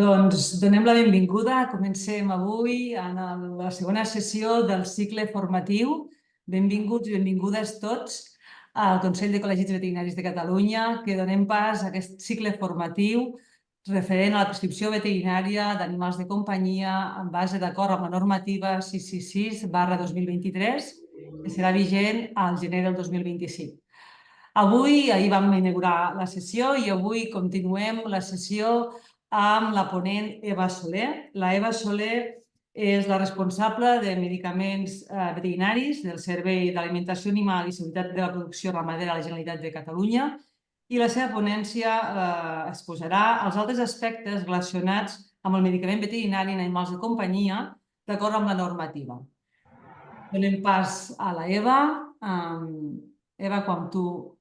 Doncs donem la benvinguda. Comencem avui en la segona sessió del cicle formatiu. Benvinguts i benvingudes tots al Consell de Col·legis Veterinaris de Catalunya, que donem pas a aquest cicle formatiu referent a la prescripció veterinària d'animals de companyia en base d'acord amb la normativa 666/2023, que serà vigent al gener del 2025. Ahir vam inaugurar la sessió i avui continuem la sessió amb la ponent Eva Soler. La Eva Soler és la responsable de medicaments veterinaris del Servei d'Alimentació Animal i Seguretat de la Producció Ramadera a la Generalitat de Catalunya i la seva ponència exposarà els altres aspectes relacionats amb el medicament veterinari en animals de companyia d'acord amb la normativa. Donem pas a la Eva. Eva, quan tu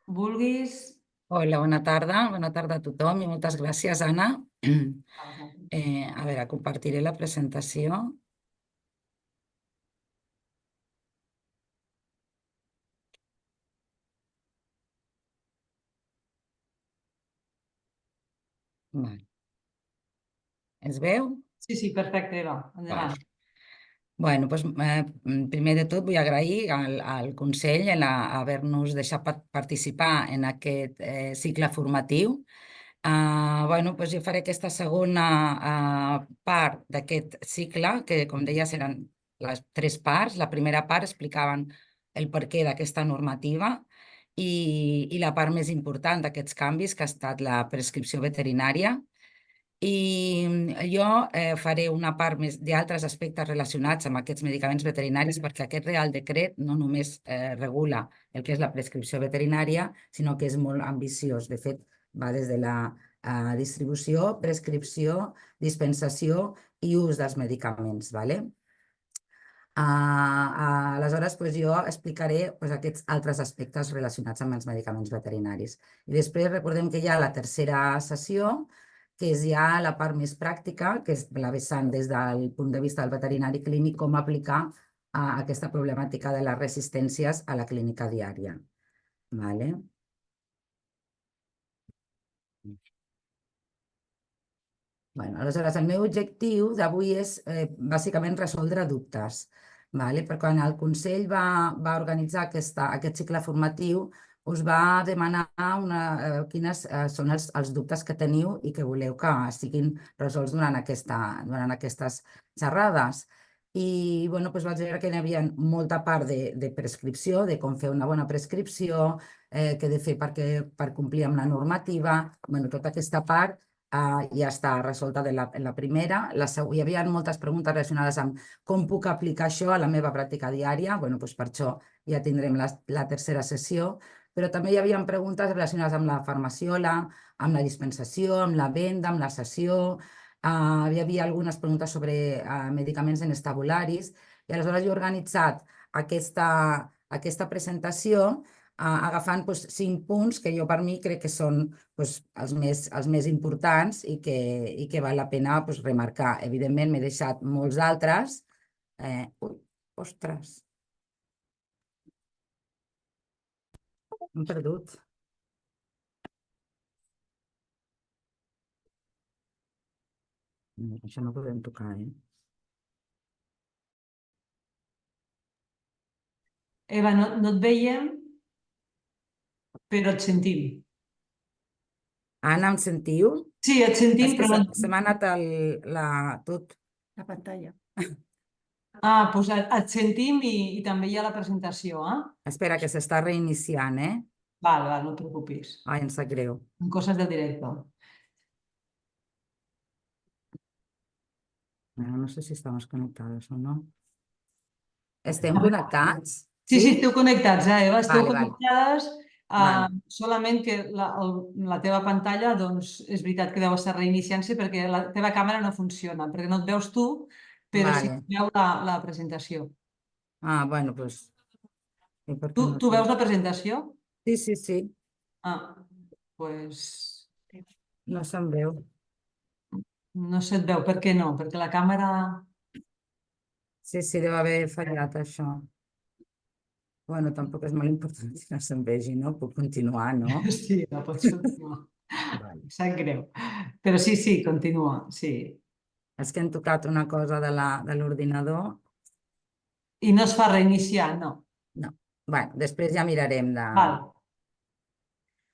vulguis. Hola, bona tarda a tothom i moltes gràcies, Anna. A veure, compartiré la presentació. Es veu? Sí, perfecte, Eva. Endavant. Bueno, doncs, primer de tot vull agrair al Consell haver-nos deixat participar en aquest cicle formatiu. Doncs jo faré aquesta segona part d'aquest cicle, que com deia eren les 3 parts. La primera part explicaven el perquè d'aquesta normativa i la part més important d'aquests canvis, que ha estat la prescripció veterinària. I jo faré una part més d'altres aspectes relacionats amb aquests medicaments veterinaris, perquè aquest Real Decret no només regula el que és la prescripció veterinària, sinó que és molt ambiciós. De fet, va des de la distribució, prescripció, dispensació i ús dels medicaments. Aleshores, jo explicaré aquests altres aspectes relacionats amb els medicaments veterinaris. I després recordem que hi ha la tercera sessió, que és ja la part més pràctica, que és la vessant des del punt de vista del veterinari clínic, com aplicar aquesta problemàtica de les resistències a la clínica diària. Aleshores, el meu objectiu d'avui és bàsicament resoldre dubtes, perquè quan el Consell va organitzar aquest cicle formatiu, us va demanar quins són els dubtes que teniu i que voleu que siguin resolts durant aquestes xerrades. I vaig veure que hi havia molta part de prescripció, de com fer una bona prescripció, què he de fer per complir amb la normativa. Tota aquesta part ja està resolta en la primera. Hi havia moltes preguntes relacionades amb com puc aplicar això a la meva pràctica diària. Per això ja tindrem la tercera sessió. Però també hi havia preguntes relacionades amb la farmaciola, amb la dispensació, amb la venda, amb la cessió. Hi havia algunes preguntes sobre medicaments en estabularis. I aleshores jo he organitzat aquesta presentació agafant 5 punts que jo per mi crec que són els més importants i que val la pena remarcar. Evidentment, m'he deixat molts altres. Ostres! M'he perdut. Això no ho podem tocar, Eva, no et veiem, però et sentim. Anna, em sentiu? Sí, et sentim, però no... Se m'ha anat la pantalla. Doncs et sentim i també hi ha la presentació, Espera, que s'està reiniciant, Val, no et preocupis. Ai, em sap greu. Són coses del directe. No sé si estamos conectados o no. Estem connectats? Sí, esteu connectats, Eva, esteu connectades. Solament que la teva pantalla, doncs, és veritat que deu estar reiniciant-se perquè la teva càmera no funciona, perquè no et veus tu, però sí que veu la presentació. Doncs... Tu veus la presentació? Sí. Doncs... No se'm veu. No se't veu. Per què no? Perquè la càmera... Sí, deu haver fallat això. Tampoc és molt important si no se'm vegi, no? Puc continuar, no? Sí, no pots continuar. Vale. Em sap greu. Però sí, sí, continua, sí. És que hem tocat una cosa de l'ordinador. I no es fa reiniciar, no. No. Bueno, després ja mirarem de... Val.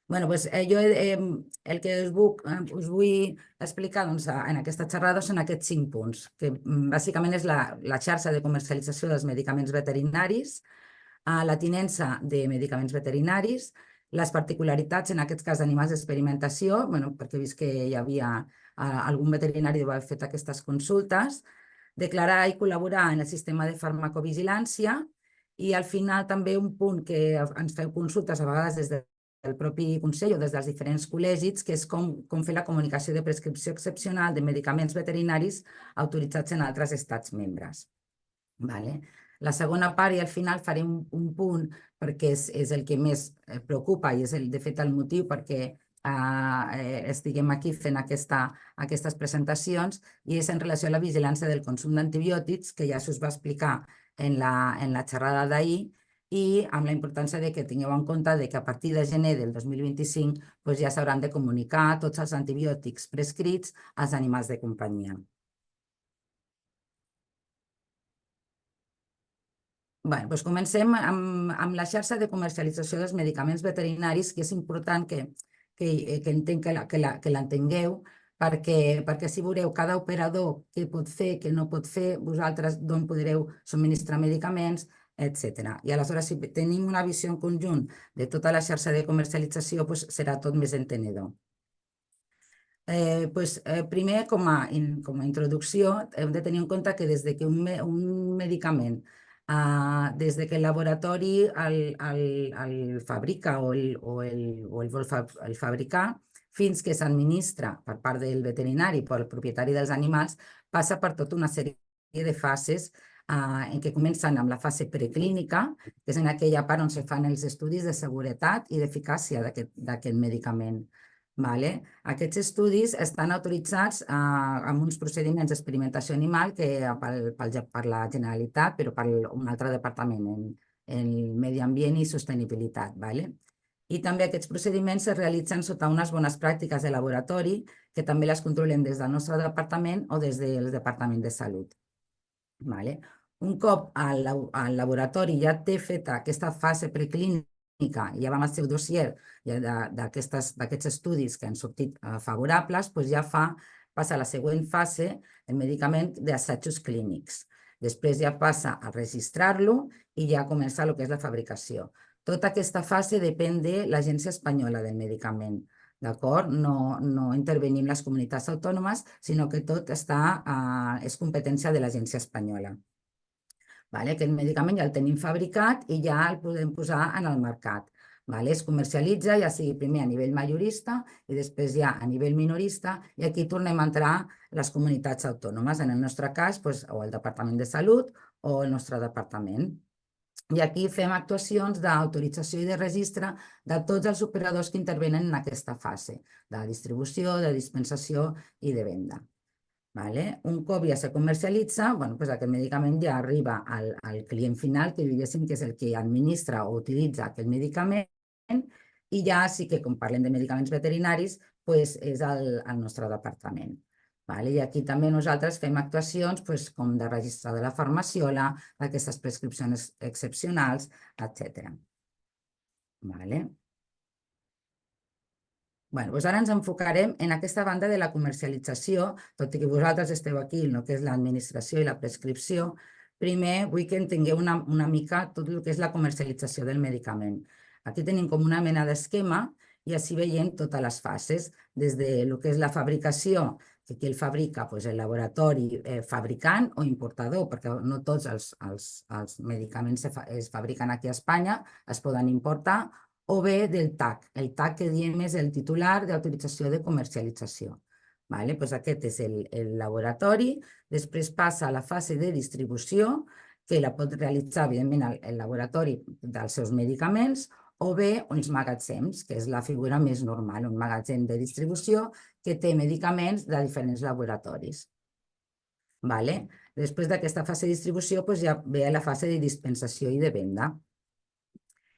Bueno, doncs jo el que us vull explicar doncs, en aquesta xerrada són aquests 5 punts, que bàsicament és la xarxa de comercialització dels medicaments veterinaris, la tinença de medicaments veterinaris, les particularitats, en aquest cas d'animals d'experimentació, perquè he vist que hi havia algun veterinari que va haver fet aquestes consultes, declarar i col·laborar en el sistema de farmacovigilància i al final també un punt que ens feu consultes a vegades des del propi Consell o des dels diferents col·legis, que és com fer la comunicació de prescripció excepcional de medicaments veterinaris autoritzats en altres estats membres. La segona part i al final faré un punt perquè és el que més preocupa i és de fet el motiu perquè estiguem aquí fent aquestes presentacions i és en relació a la vigilància del consum d'antibiòtics que ja s'us va explicar en la xerrada d'ahir i amb la importància que tingueu en compte que a partir de gener del 2025 ja s'hauran de comunicar tots els antibiòtics prescrits als animals de companyia. Bé, doncs comencem amb la xarxa de comercialització dels medicaments veterinaris, que és important que l'entengueu, perquè si veureu cada operador què pot fer, què no pot fer, vosaltres d'on podreu subministrar medicaments, etc. I aleshores, si tenim una visió en conjunt de tota la xarxa de comercialització, serà tot més entenedor. Primer, com a introducció, hem de tenir en compte que des que un medicament, des que el laboratori el fabrica o el vol fabricar, fins que s'administra per part del veterinari, pel propietari dels animals, passa per tota una sèrie de fases en què comencen amb la fase preclínica, que és en aquella part on se fan els estudis de seguretat i d'eficàcia d'aquest medicament. Aquests estudis estan autoritzats amb uns procediments d'experimentació animal per la Generalitat, però per un altre departament, en Medi Ambient i Sostenibilitat. I també aquests procediments es realitzen sota unes bones pràctiques de laboratori que també les controlem des del nostre departament o des del Departament de Salut. Un cop el laboratori ja té feta aquesta fase preclínica i ja va amb el seu dossier d'aquests estudis que han sortit favorables, ja passa a la següent fase el medicament d'assajos clínics. Després ja passa a registrar-lo i ja comença el que és la fabricació. Tota aquesta fase depèn de l'Agència Espanyola del Medicament. No intervenim les comunitats autònomes, sinó que tot és competència de l'Agència Espanyola. Aquest medicament ja el tenim fabricat i ja el podem posar en el mercat. Es comercialitza ja sigui primer a nivell majorista i després ja a nivell minorista i aquí tornem a entrar les comunitats autònomes, en el nostre cas o el Departament de Salut o el nostre departament. I aquí fem actuacions d'autorització i de registre de tots els operadors que intervenen en aquesta fase, de distribució, de dispensació i de venda. Un cop ja se comercialitza, aquest medicament ja arriba al client final, que diguéssim que és el que administra o utilitza aquest medicament, i ja sí que, com parlem de medicaments veterinaris, és el nostre departament. I aquí també nosaltres fem actuacions com de registre de la farmaciola, d'aquestes prescripcions excepcionals, etc. Ara ens enfocarem en aquesta banda de la comercialització, tot i que vosaltres esteu aquí en el que és l'administració i la prescripció. Primer vull que entengueu una mica tot el que és la comercialització del medicament. Aquí tenim com una mena d'esquema i així veiem totes les fases, des del que és la fabricació, que qui el fabrica, el laboratori fabricant o importador, perquè no tots els medicaments es fabriquen aquí a Espanya, es poden importar, o bé del TAC. El TAC que diem és el titular d'autorització de comercialització. Aquest és el laboratori, després passa a la fase de distribució, que la pot realitzar, evidentment, el laboratori dels seus medicaments, o bé uns magatzems, que és la figura més normal, un magatzem de distribució que té medicaments de diferents laboratoris. Després d'aquesta fase de distribució ja ve la fase de dispensació i de venda.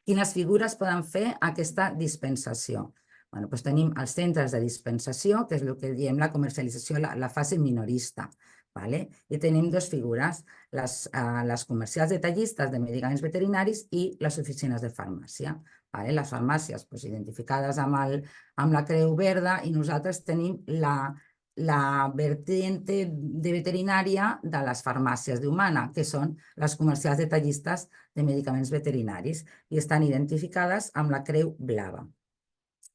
Quines figures poden fer aquesta dispensació? Doncs tenim els centres de dispensació, que és el que diem la comercialització, la fase minorista. I tenim dues figures, les comercials detallistes de medicaments veterinaris i les oficines de farmàcia. Les farmàcies identificades amb la creu verda i nosaltres tenim la vertiente de veterinària de les farmàcies d'Humana, que són les comercials detallistes de medicaments veterinaris i estan identificades amb la creu blava.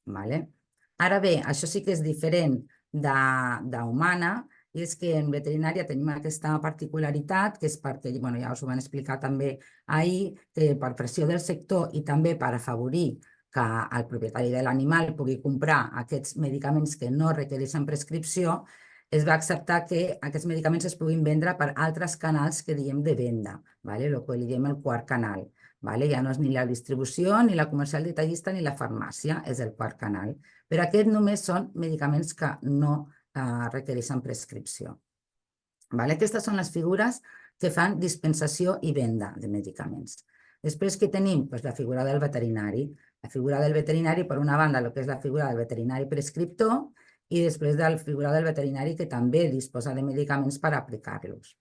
Ara bé, això sí que és diferent d'Humana, i és que en veterinària tenim aquesta particularitat, que és perquè, ja us ho van explicar també ahir, que per pressió del sector i també per afavorir que el propietari de l'animal pugui comprar aquests medicaments que no requereixen prescripció, es va acceptar que aquests medicaments es puguin vendre per altres canals que diem de venda, el que li diem el quart canal. Ja no és ni la distribució, ni la comercial detallista, ni la farmàcia, és el quart canal. Però aquests només són medicaments que no requereixen prescripció. Aquestes són les figures que fan dispensació i venda de medicaments. Després, què tenim? La figura del veterinari. La figura del veterinari, per una banda, el que és la figura del veterinari prescriptor i després de la figura del veterinari que també disposa de medicaments per aplicar-los.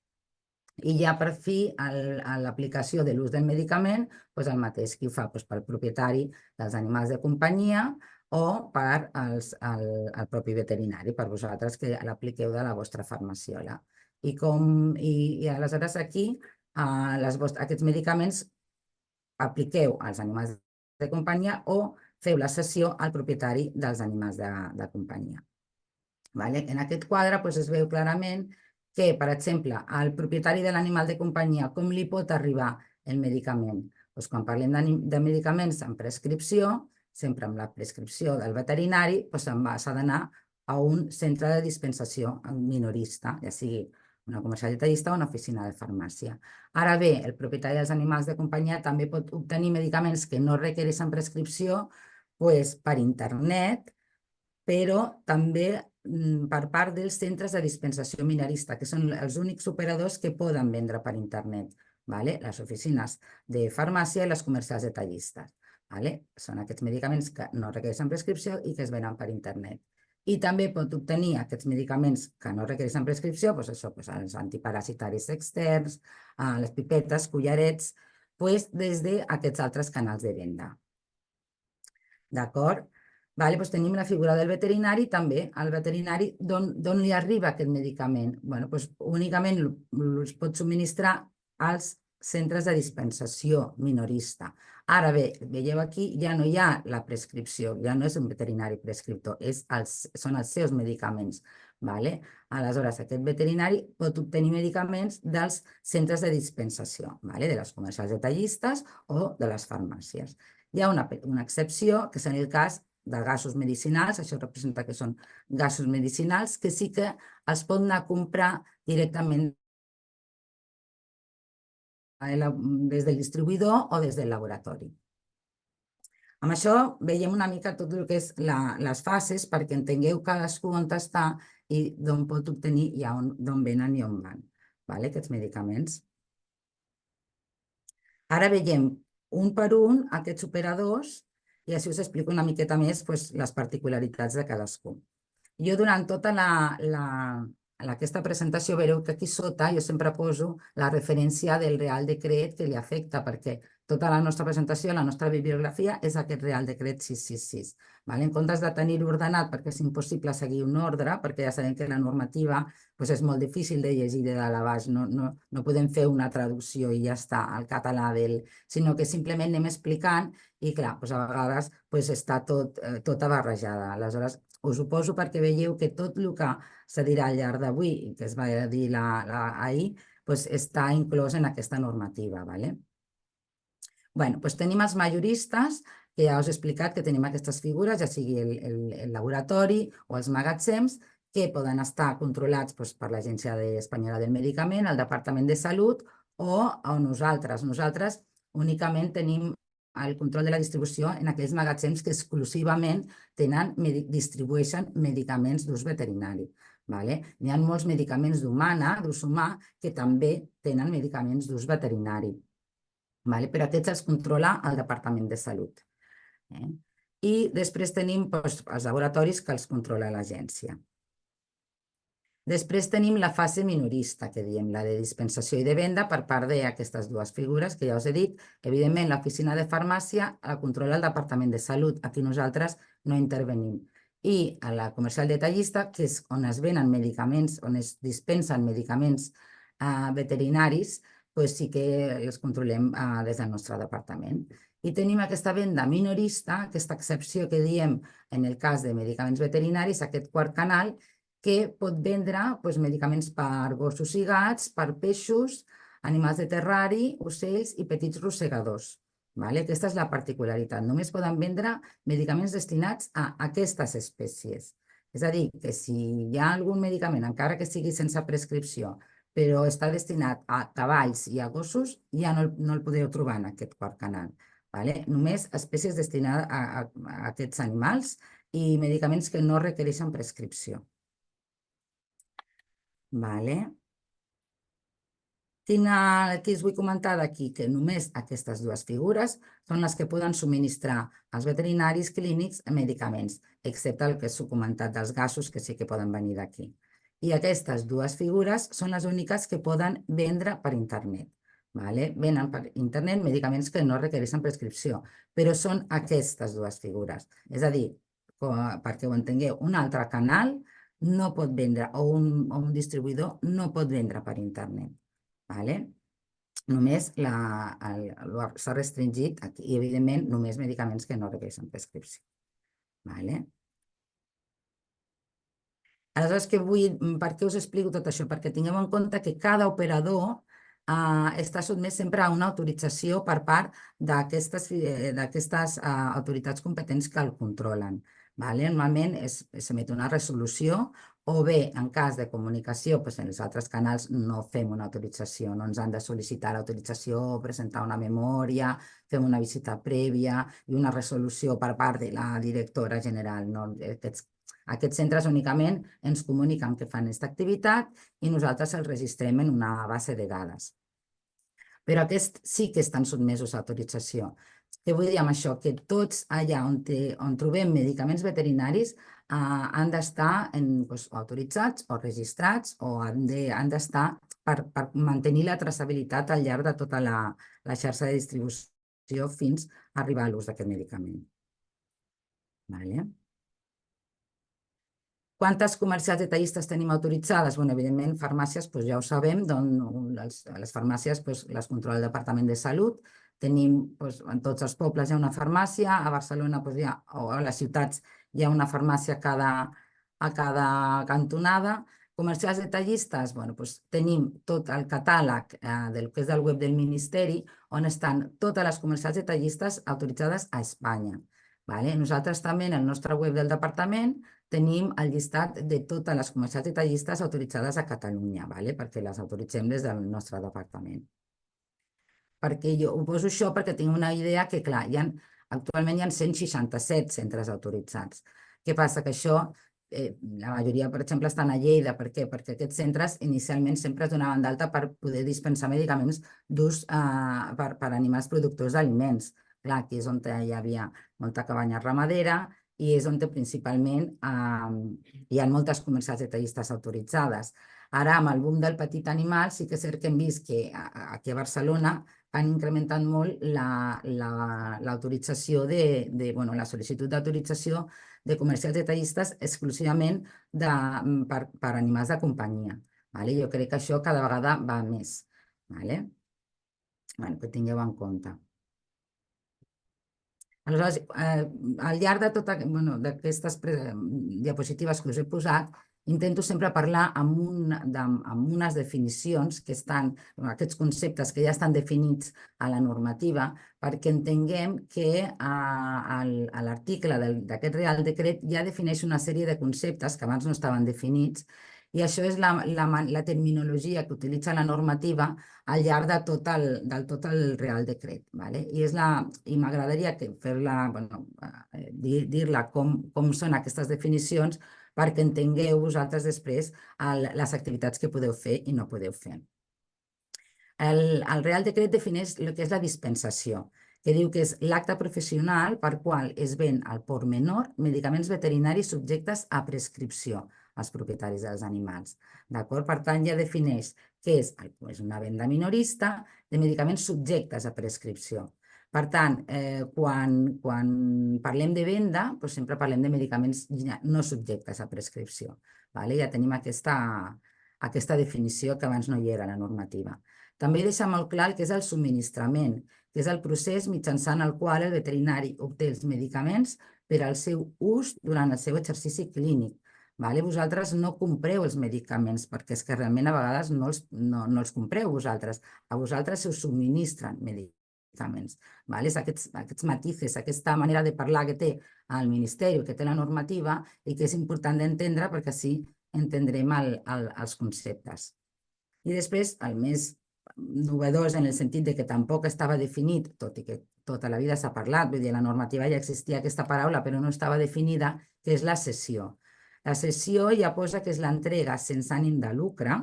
I ja per fi, a l'aplicació de l'ús del medicament, el mateix que ho fa pel propietari dels animals de companyia o per al propi veterinari, per vosaltres que l'apliqueu de la vostra farmaciola. I aleshores aquí, aquests medicaments apliqueu als animals de companyia o feu la cessió al propietari dels animals de companyia. En aquest quadre es veu clarament que, per exemple, al propietari de l'animal de companyia, com li pot arribar el medicament? Quan parlem de medicaments amb prescripció, sempre amb la prescripció del veterinari, s'ha d'anar a un centre de dispensació minorista, ja sigui una comercial detallista o una oficina de farmàcia. Ara bé, el propietari dels animals de companyia també pot obtenir medicaments que no requereixen prescripció per internet, però també per part dels centres de dispensació minorista, que són els únics operadors que poden vendre per internet, les oficines de farmàcia i les comercials detallistes. Són aquests medicaments que no requereixen prescripció i que es venen per internet. I també pot obtenir aquests medicaments que no requereixen prescripció, els antiparasitaris externs, les pipetes, collarets, des d'aquests altres canals de venda. D'acord? Tenim la figura del veterinari també. Al veterinari, d'on li arriba aquest medicament? Únicament es pot subministrar als centres de dispensació minorista. Ara bé, veieu aquí, ja no hi ha la prescripció, ja no és un veterinari prescriptor, són els seus medicaments. Aleshores, aquest veterinari pot obtenir medicaments dels centres de dispensació, de les comercials detallistes o de les farmàcies. Hi ha una excepció, que és en el cas de gasos medicinals, això representa que són gasos medicinals, que sí que els pot anar a comprar directament des del distribuïdor o des del laboratori. Amb això veiem una mica tot el que és les fases perquè entengueu cadascú on està i d'on pot obtenir i d'on venen i on van aquests medicaments. Ara veiem un per un aquests operadors i així us explico una miqueta més les particularitats de cadascú. Jo durant tota aquesta presentació veureu que aquí sota jo sempre poso la referència del Real Decret que li afecta, perquè tota la nostra presentació, la nostra bibliografia és aquest Real Decret 666. En comptes de tenir-ho ordenat, perquè és impossible seguir un ordre, perquè ja sabem que la normativa és molt difícil de llegir de dalt a baix, no podem fer una traducció i ja està al català, sinó que simplement anem explicant i clar, a vegades està tota barrejada. Aleshores, us ho poso perquè veieu que tot el que se dirà al llarg d'avui i que es va dir ahir està inclòs en aquesta normativa. Tenim els majoristes, que ja us he explicat que tenim aquestes figures, ja sigui el laboratori o els magatzems, que poden estar controlats per l'Agència Espanyola del Medicament, el Departament de Salut o nosaltres. Nosaltres únicament tenim el control de la distribució en aquells magatzems que exclusivament distribueixen medicaments d'ús veterinari. N'hi ha molts medicaments d'ús humà, que també tenen medicaments d'ús veterinari, però aquests els controla el Departament de Salut. i després tenim els laboratoris que els controla l'agència. Després tenim la fase minorista, que diem, la de dispensació i de venda per part d'aquestes dues figures que ja us he dit. Evidentment, l'oficina de farmàcia la controla el Departament de Salut. Aquí nosaltres no intervenim. I a la comercial detallista, que és on es venen medicaments, on es dispensen medicaments veterinaris, doncs sí que els controlem des del nostre departament. I tenim aquesta venda minorista, aquesta excepció que diem en el cas de medicaments veterinaris, aquest quart canal, que pot vendre medicaments per gossos i gats, per peixos, animals de terrari, ocells i petits rosegadors. Aquesta és la particularitat. Només poden vendre medicaments destinats a aquestes espècies. És a dir, que si hi ha algun medicament, encara que sigui sense prescripció, però està destinat a cavalls i a gossos, ja no el podeu trobar en aquest quart canal. Només espècies destinades a aquests animals i medicaments que no requereixen prescripció. Què us vull comentar d'aquí? Que només aquestes dues figures són les que poden subministrar als veterinaris clínics medicaments, excepte el que us he comentat dels gasos, que sí que poden venir d'aquí. I aquestes dues figures són les úniques que poden vendre per internet. Venen per internet medicaments que no requereixen prescripció, però són aquestes dues figures. És a dir, perquè ho entengueu, un altre canal no pot vendre, o un distribuïdor no pot vendre per internet. Només s'ha restringit aquí, i evidentment només medicaments que no requereixen prescripció. Aleshores, per què us explico tot això? Perquè tingueu en compte que cada operador està sotmès sempre a una autorització per part d'aquestes autoritats competents que el controlen. Normalment s'emet una resolució, o bé, en cas de comunicació, en els altres canals no fem una autorització, no ens han de sol·licitar l'autorització, presentar una memòria, fem una visita prèvia i una resolució per part de la directora general. Aquests centres únicament ens comuniquen que fan aquesta activitat i nosaltres els registrem en una base de dades. Però aquests sí que estan sotmesos a autorització. Què vull dir amb això? Que tots allà on trobem medicaments veterinaris han d'estar autoritzats o registrats o han d'estar per mantenir la traçabilitat al llarg de tota la xarxa de distribució fins a arribar a l'ús d'aquest medicament. Quantes comercials detallistes tenim autoritzades? Evidentment, farmàcies, ja ho sabem, les farmàcies les controla el Departament de Salut. Tenim, en tots els pobles hi ha una farmàcia, a Barcelona o a les ciutats hi ha una farmàcia a cada cantonada. Comercials detallistes, tenim tot el catàleg del que és del web del Ministeri, on estan totes les comercials detallistes autoritzades a Espanya. Nosaltres també, en el nostre web del departament, tenim el llistat de totes les comercials detallistes autoritzades a Catalunya, perquè les autoritzem des del nostre departament. Perquè jo ho poso això perquè tinc una idea que, clar, actualment hi ha 167 centres autoritzats. Què passa? Que això, la majoria, per exemple, estan a Lleida. Per què? Perquè aquests centres inicialment sempre es donaven d'alta per poder dispensar medicaments d'ús per animals productors d'aliments. Clar, aquí és on hi havia molta cabanya ramadera i és on principalment hi ha moltes comercials detallistes autoritzades. Ara, amb el boom del petit animal, sí que és cert que hem vist que aquí a Barcelona han incrementat molt l'autorització la sol·licitud d'autorització de comercials detallistes exclusivament per animals de companyia. Jo crec que això cada vegada va més. Que tingueu en compte. Aleshores, al llarg d'aquestes diapositives que us he posat, intento sempre parlar amb unes definicions que estan, aquests conceptes que ja estan definits a la normativa, perquè entenguem que l'article d'aquest Real Decret ja defineix una sèrie de conceptes que abans no estaven definits, i això és la terminologia que utilitza la normativa al llarg de tot el Real Decret. I m'agradaria dir-la com són aquestes definicions perquè entengueu vosaltres després les activitats que podeu fer i no podeu fer. El Real Decret defineix el que és la dispensació, que diu que és l'acte professional per qual es ven al por menor medicaments veterinaris subjectes a prescripció als propietaris dels animals. D'acord? Per tant, ja defineix què és una venda minorista de medicaments subjectes a prescripció. Per tant, quan parlem de venda, doncs sempre parlem de medicaments no subjectes a prescripció. Ja tenim aquesta definició que abans no hi era a la normativa. També deixa molt clar el que és el subministrament, que és el procés mitjançant el qual el veterinari obté els medicaments per al seu ús durant el seu exercici clínic. Vosaltres no compreu els medicaments, perquè és que realment a vegades no els compreu vosaltres. A vosaltres se us subministren medicaments. És aquests matices, aquesta manera de parlar que té el Ministeri, que té la normativa i que és important d'entendre perquè així entendrem els conceptes. I després, el més novedós en el sentit que tampoc estava definit, tot i que tota la vida s'ha parlat, vull dir, a la normativa ja existia aquesta paraula, però no estava definida, que és la cessió. La cessió ja posa que és l'entrega sense ànim de lucre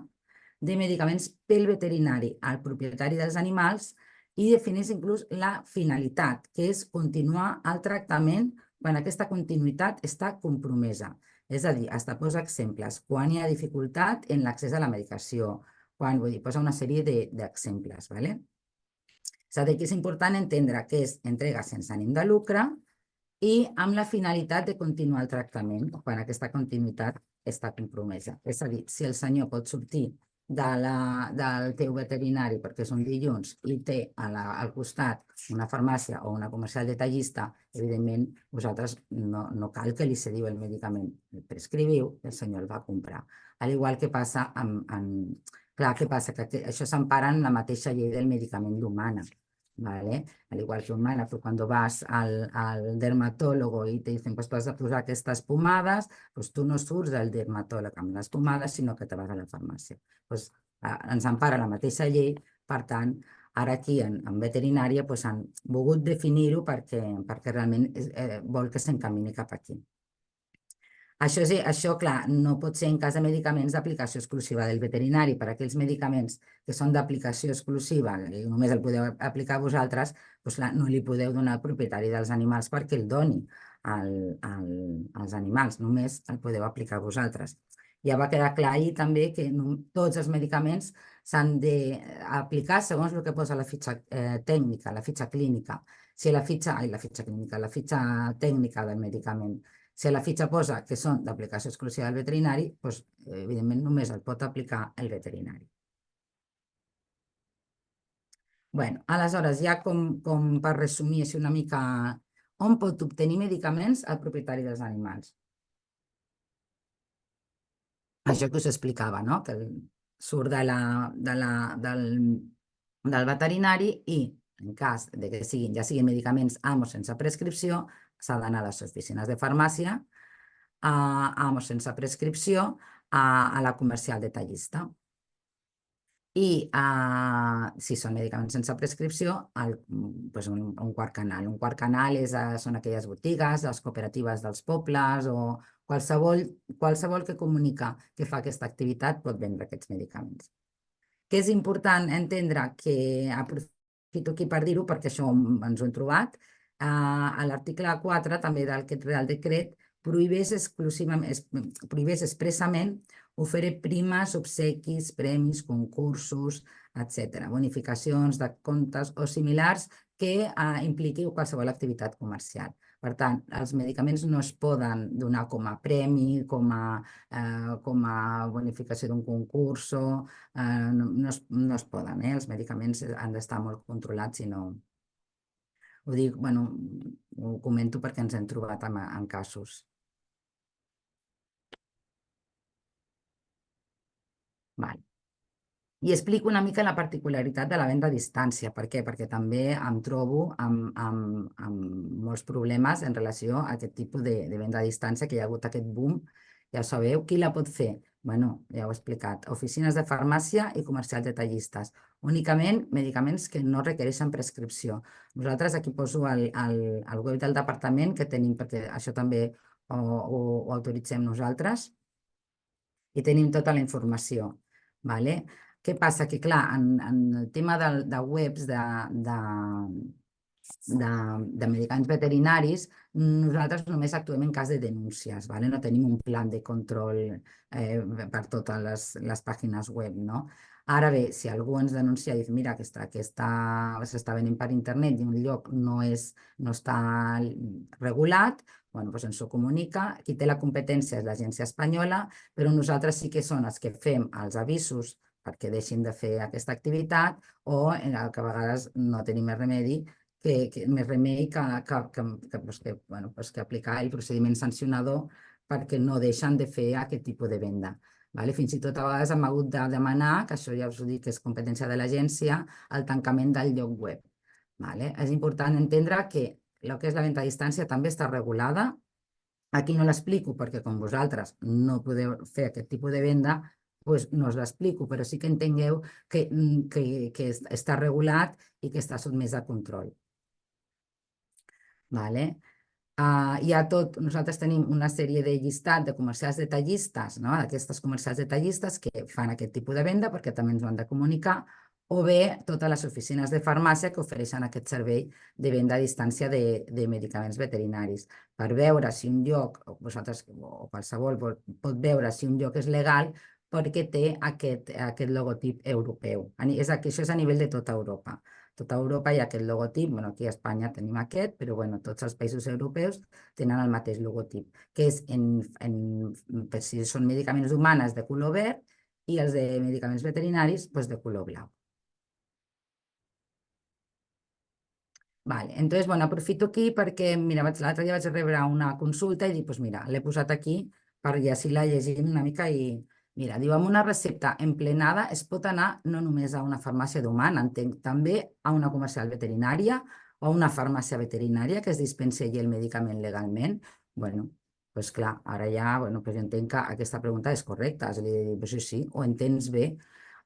de medicaments pel veterinari al propietari dels animals i defineix inclús la finalitat, que és continuar el tractament quan aquesta continuïtat està compromesa. És a dir, hasta posa exemples, quan hi ha dificultat en l'accés a la medicació, quan, vull dir, posa una sèrie d'exemples. És a dir, que és important entendre que és entrega sense ànim de lucre i amb la finalitat de continuar el tractament quan aquesta continuïtat està compromesa. És a dir, si el senyor pot sortir del teu veterinari perquè és un dilluns i té al costat una farmàcia o una comercial detallista, evidentment vosaltres no cal que li cediu el medicament, el prescriviu, el senyor el va comprar. Al igual que passa Clar, què passa? Que això s'empara en la mateixa llei del medicament d'humana. Al igual que humana, però quan vas al dermatólogo i te dicen pues vas a posar aquestes pomades, pues tu no surts del dermatòleg amb les pomades, sinó que te vas a la farmàcia. Ens empara la mateixa llei, per tant, ara aquí en veterinària han volgut definir-ho perquè realment vol que s'encamini cap aquí. Això, clar, no pot ser en cas de medicaments d'aplicació exclusiva del veterinari. Per aquells medicaments que són d'aplicació exclusiva i només el podeu aplicar vosaltres, no li podeu donar al propietari dels animals perquè el doni als animals, només el podeu aplicar vosaltres. Ja va quedar clar ahir també que tots els medicaments s'han d'aplicar segons el que posa la fitxa tècnica, la fitxa clínica. Si la fitxa tècnica del medicament, si a la fitxa posa que són d'aplicació exclusiva del veterinari, doncs, evidentment, només el pot aplicar el veterinari. Aleshores, ja com per resumir així una mica, on pot obtenir medicaments el propietari dels animals? Això que us explicava, que surt del veterinari i, en cas que ja siguin medicaments amb o sense prescripció, s'ha d'anar a les oficines de farmàcia, amb o sense prescripció, a la comercial detallista. I si són medicaments sense prescripció, un quart canal. Un quart canal són aquelles botigues, les cooperatives dels pobles o qualsevol que comunica que fa aquesta activitat pot vendre aquests medicaments. Que és important entendre que, aprofito aquí per dir-ho perquè això ens ho hem trobat, a l'article 4 també d'aquest Real Decret prohibeix expressament oferir primes, obsequis, premis, concursos, etc., bonificacions de comptes o similars que impliqui qualsevol activitat comercial. Per tant, els medicaments no es poden donar com a premi, com a bonificació d'un concurs, no es poden. Els medicaments han d'estar molt controlats i no... Ho dic, ho comento perquè ens hem trobat en casos. I explico una mica la particularitat de la venda a distància. Per què? Perquè també em trobo amb molts problemes en relació a aquest tipus de venda a distància, que hi ha hagut aquest boom. Ja ho sabeu, qui la pot fer? Ja ho he explicat, oficines de farmàcia i comercials detallistes. Únicament medicaments que no requereixen prescripció. Nosaltres aquí poso el web del departament que tenim, perquè això també ho autoritzem nosaltres, i tenim tota la informació. Què passa? Que, clar, en el tema de webs de medicaments veterinaris, nosaltres només actuem en cas de denúncies, no tenim un plan de control per totes les pàgines web, no? Ara bé, si algú ens denuncia i diu, mira, que s'està venent per internet i un lloc no està regulat, doncs ens ho comunica. Qui té la competència és l'Agència Espanyola, però nosaltres sí que són els que fem els avisos perquè deixin de fer aquesta activitat o que a vegades no tenim més remei que aplicar el procediment sancionador perquè no deixen de fer aquest tipus de venda. Fins i tot a vegades hem hagut de demanar, que això ja us ho dic que és competència de l'agència, el tancament del lloc web. És important entendre que el que és la venda a distància també està regulada. Aquí no l'explico perquè com vosaltres no podeu fer aquest tipus de venda, doncs no us l'explico, però sí que entengueu que està regulat i que està sotmès a control. Nosaltres tenim una sèrie de llistat de comercials detallistes, d'aquestes comercials detallistes que fan aquest tipus de venda perquè també ens ho han de comunicar, o bé totes les oficines de farmàcia que ofereixen aquest servei de venda a distància de medicaments veterinaris, per veure si un lloc, vosaltres o qualsevol pot veure si un lloc és legal perquè té aquest logotip europeu. Això és a nivell de tota Europa. Tota Europa hi ha aquest logotip, aquí a Espanya tenim aquest, però tots els països europeus tenen el mateix logotip, que és, si són medicaments humanes, de color verd i els de medicaments veterinaris de color blau. Entonces, aprofito aquí perquè, mira, l'altre dia vaig rebre una consulta i dic, mira, l'he posat aquí perquè així la llegim una mica i, mira, diu, amb una recepta emplenada es pot anar no només a una farmàcia d'humana, entenc, també a una comercial veterinària o a una farmàcia veterinària que es dispensi allí el medicament legalment. Doncs clar, ara ja, jo entenc que aquesta pregunta és correcta, és a dir, sí, ho entens bé.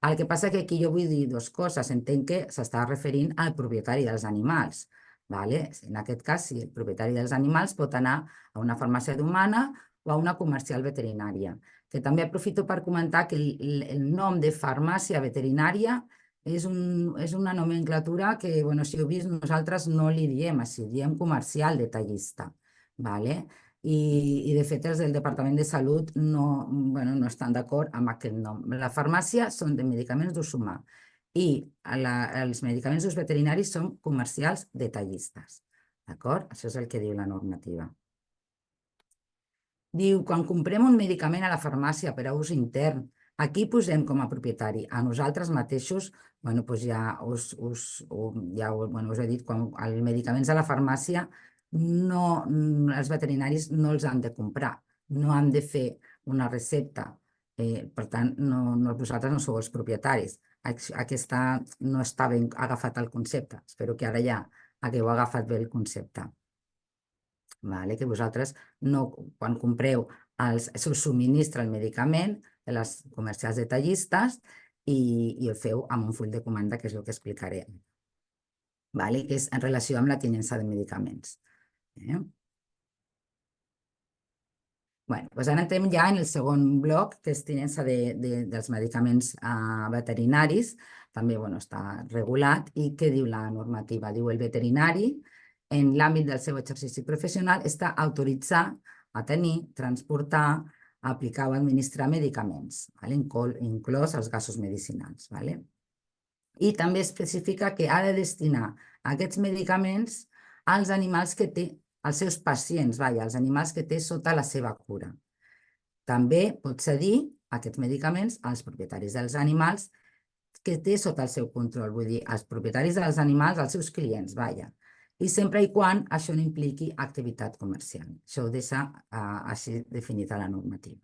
El que passa que aquí jo vull dir dues coses. Entenc que s'està referint al propietari dels animals. En aquest cas, si el propietari dels animals pot anar a una farmàcia d'humana o a una comercial veterinària. Que també aprofito per comentar que el nom de farmàcia veterinària és una nomenclatura que, si heu vist, nosaltres no li diem així, diem comercial detallista. I de fet els del Departament de Salut no estan d'acord amb aquest nom. La farmàcia són de medicaments d'ús humà i els medicaments d'ús veterinari són comercials detallistes. D'acord? Això és el que diu la normativa. Diu, quan comprem un medicament a la farmàcia per a ús intern, aquí posem com a propietari a nosaltres mateixos, ja us he dit, quan els medicaments a la farmàcia els veterinaris no els han de comprar, no han de fer una recepta, per tant, vosaltres no sou els propietaris. Aquesta no està ben agafat el concepte, espero que ara ja hagueu agafat bé el concepte. Que vosaltres, quan compreu, se us subministra el medicament de les comercials detallistes i el feu amb un full de comanda, que és el que explicaré, que és en relació amb la tinença de medicaments. Ara entrem ja en el segon bloc, que és tinença dels medicaments veterinaris. També està regulat. I què diu la normativa? Diu, el veterinari, en l'àmbit del seu exercici professional, està autoritzat a tenir, transportar, aplicar o administrar medicaments, inclòs els gasos medicinals. I també especifica que ha de destinar aquests medicaments als animals que té, als seus pacients, els animals que té sota la seva cura. També pot cedir aquests medicaments als propietaris dels animals que té sota el seu control, vull dir, als propietaris dels animals, als seus clients, i sempre i quan això no impliqui activitat comercial. Això ho deixa així definit a la normativa.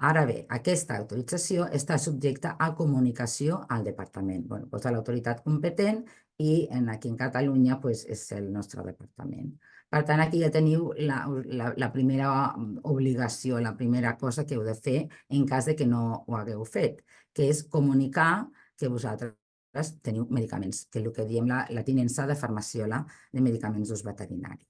Ara bé, aquesta autorització està subjecta a comunicació al departament, a l'autoritat competent i aquí en Catalunya és el nostre departament. Per tant, aquí ja teniu la primera obligació, la primera cosa que heu de fer en cas que no ho hagueu fet, que és comunicar que vosaltres teniu medicaments, que és el que diem la tinença de farmaciola de medicaments d'ús veterinari.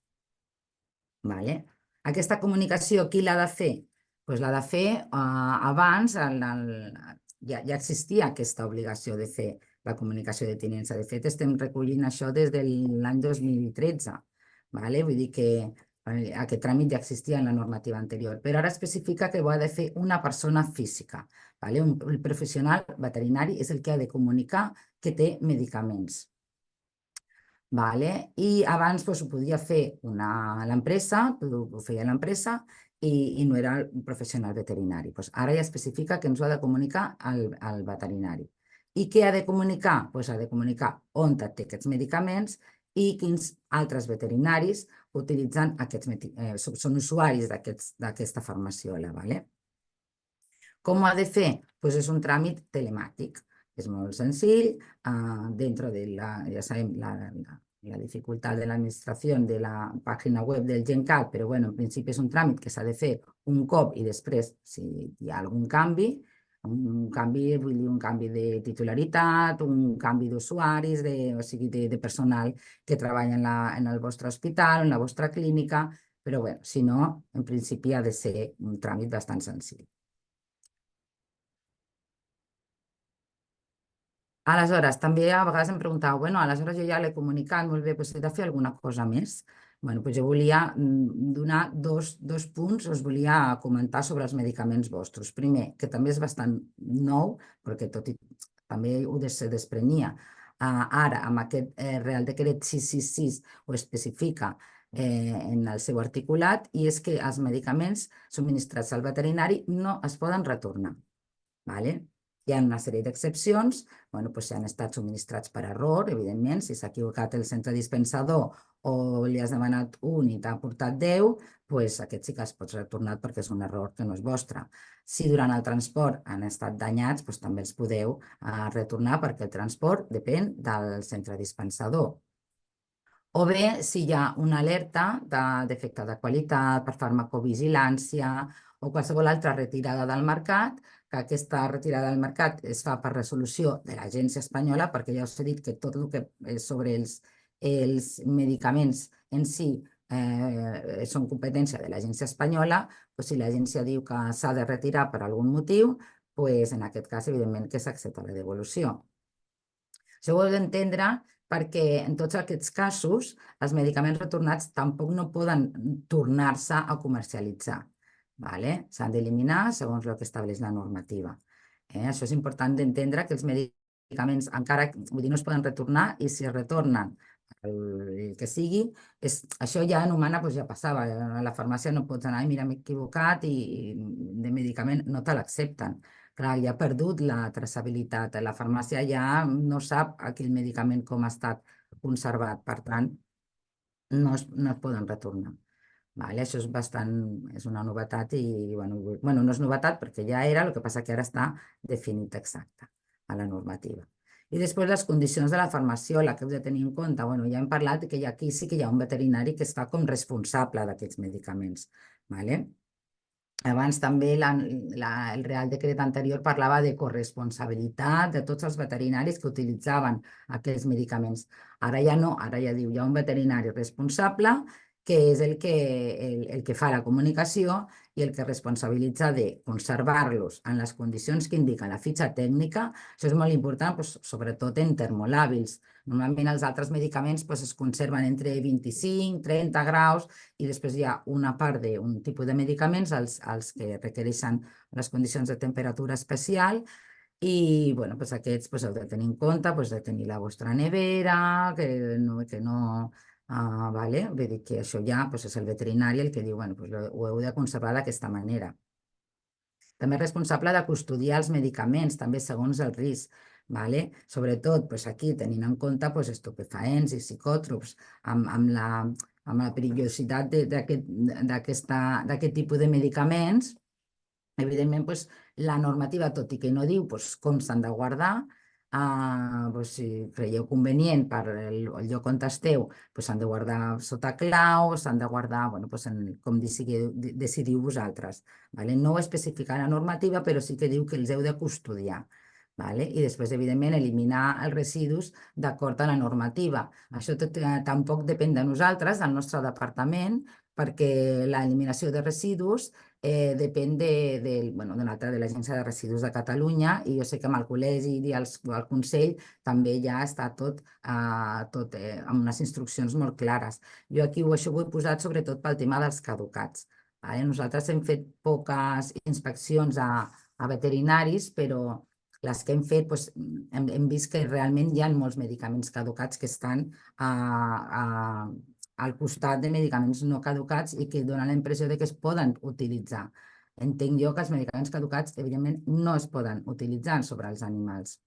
Aquesta comunicació, qui l'ha de fer? L'ha de fer abans, ja existia aquesta obligació de fer la comunicació de tinença. De fet, estem recollint això des de l'any 2013. Vale? Vull dir que aquest tràmit ja existia en la normativa anterior, però ara especifica que ho ha de fer una persona física. Vale? El professional veterinari és el que ha de comunicar que té medicaments. Vale? I abans ho podia fer l'empresa, ho feia l'empresa i no era un professional veterinari. Ara ja especifica que ens ho ha de comunicar el veterinari. I què ha de comunicar? Ha de comunicar on té aquests medicaments i quins altres veterinaris utilitzen són usuaris d'aquesta farmaciola. Vale? Com ho ha de fer? És un tràmit telemàtic. És molt senzill, dentro de ja sabem, la dificultat de l'administració de la pàgina web del GenCat, però en principi és un tràmit que s'ha de fer un cop i després, si hi ha algun canvi, vull dir un canvi de titularitat, un canvi d'usuaris, o sigui, de personal que treballa en el vostre hospital, en la vostra clínica, però si no, en principi ha de ser un tràmit bastant senzill. Aleshores, també a vegades em preguntava, aleshores jo ja l'he comunicat, molt bé, he de fer alguna cosa més? Jo volia donar dos punts, us volia comentar sobre els medicaments vostres. Primer, que també és bastant nou, perquè tot i també se desprenia. Ara, amb aquest Real Decret 666 ho especifica en el seu articulat, i és que els medicaments subministrats al veterinari no es poden retornar. Hi ha una sèrie d'excepcions, si han estat subministrats per error, evidentment, si s'ha equivocat el centre dispensador o li has demanat un i t'ha portat 10, aquest sí que es pot retornar perquè és un error que no és vostre. Si durant el transport han estat danyats, també els podeu retornar perquè el transport depèn del centre dispensador. O bé, si hi ha una alerta de defecte de qualitat, per farmacovigilància o qualsevol altra retirada del mercat, que aquesta retirada del mercat es fa per resolució de l'Agència Espanyola, perquè ja us he dit que tot el que és sobre els medicaments en si són competència de l'Agència Espanyola, si l'agència diu que s'ha de retirar per algun motiu, en aquest cas, evidentment, que s'accepta la devolució. Això ho heu d'entendre perquè en tots aquests casos els medicaments retornats tampoc no poden tornar-se a comercialitzar. S'han d'eliminar segons el que estableix la normativa. Això és important d'entendre, que els medicaments encara no es poden retornar, i si es retornen el que sigui, això ja en humana ja passava. A la farmàcia no pots anar i mira, m'he equivocat i de medicament no te l'accepten. Clar, ja ha perdut la traçabilitat. La farmàcia ja no sap aquell medicament com ha estat conservat. Per tant, no es poden retornar. Això és una novetat i, no és novetat perquè ja era, el que passa que ara està definit exacte a la normativa. I després les condicions de la farmaciola que heu de tenir en compte. Ja hem parlat que aquí sí que hi ha un veterinari que està com responsable d'aquests medicaments. Abans també el Real Decret anterior parlava de corresponsabilitat de tots els veterinaris que utilitzaven aquests medicaments. Ara ja no, ara ja diu, hi ha un veterinari responsable que és el que fa la comunicació i el que responsabilitza de conservar-los en les condicions que indica la fitxa tècnica. Això és molt important, sobretot en termolàbils. Normalment els altres medicaments es conserven entre 25 i 30 graus, i després hi ha una part d'un tipus de medicaments, els que requereixen les condicions de temperatura especial, i aquests heu de tenir en compte, de tenir la vostra nevera, que no... Vull dir que això ja és el veterinari el que diu, ho heu de conservar d'aquesta manera. També és responsable de custodiar els medicaments, també segons el risc. Sobretot aquí, tenint en compte estupefaents i psicòtrops, amb la perillositat d'aquest tipus de medicaments. Evidentment, la normativa, tot i que no diu com s'han de guardar, si creieu convenient per el lloc on esteu, s'han de guardar sota clau, s'han de guardar com decidiu vosaltres. No ho especifica la normativa, però sí que diu que els heu de custodiar. I després, evidentment, eliminar els residus d'acord a la normativa. Això tampoc depèn de nosaltres, del nostre departament, perquè l'eliminació de residus depèn d'una altra, de l'Agència de Residus de Catalunya, i jo sé que amb el col·legi i el Consell també ja està tot amb unes instruccions molt clares. Jo aquí això ho he posat sobretot pel tema dels caducats. Nosaltres hem fet poques inspeccions a veterinaris, però les que hem fet hem vist que realment hi ha molts medicaments caducats que estan al costat de medicaments no caducats i que donen la impressió de que es poden utilitzar. Entenc jo que els medicaments caducats, evidentment, no es poden utilitzar sobre els animals.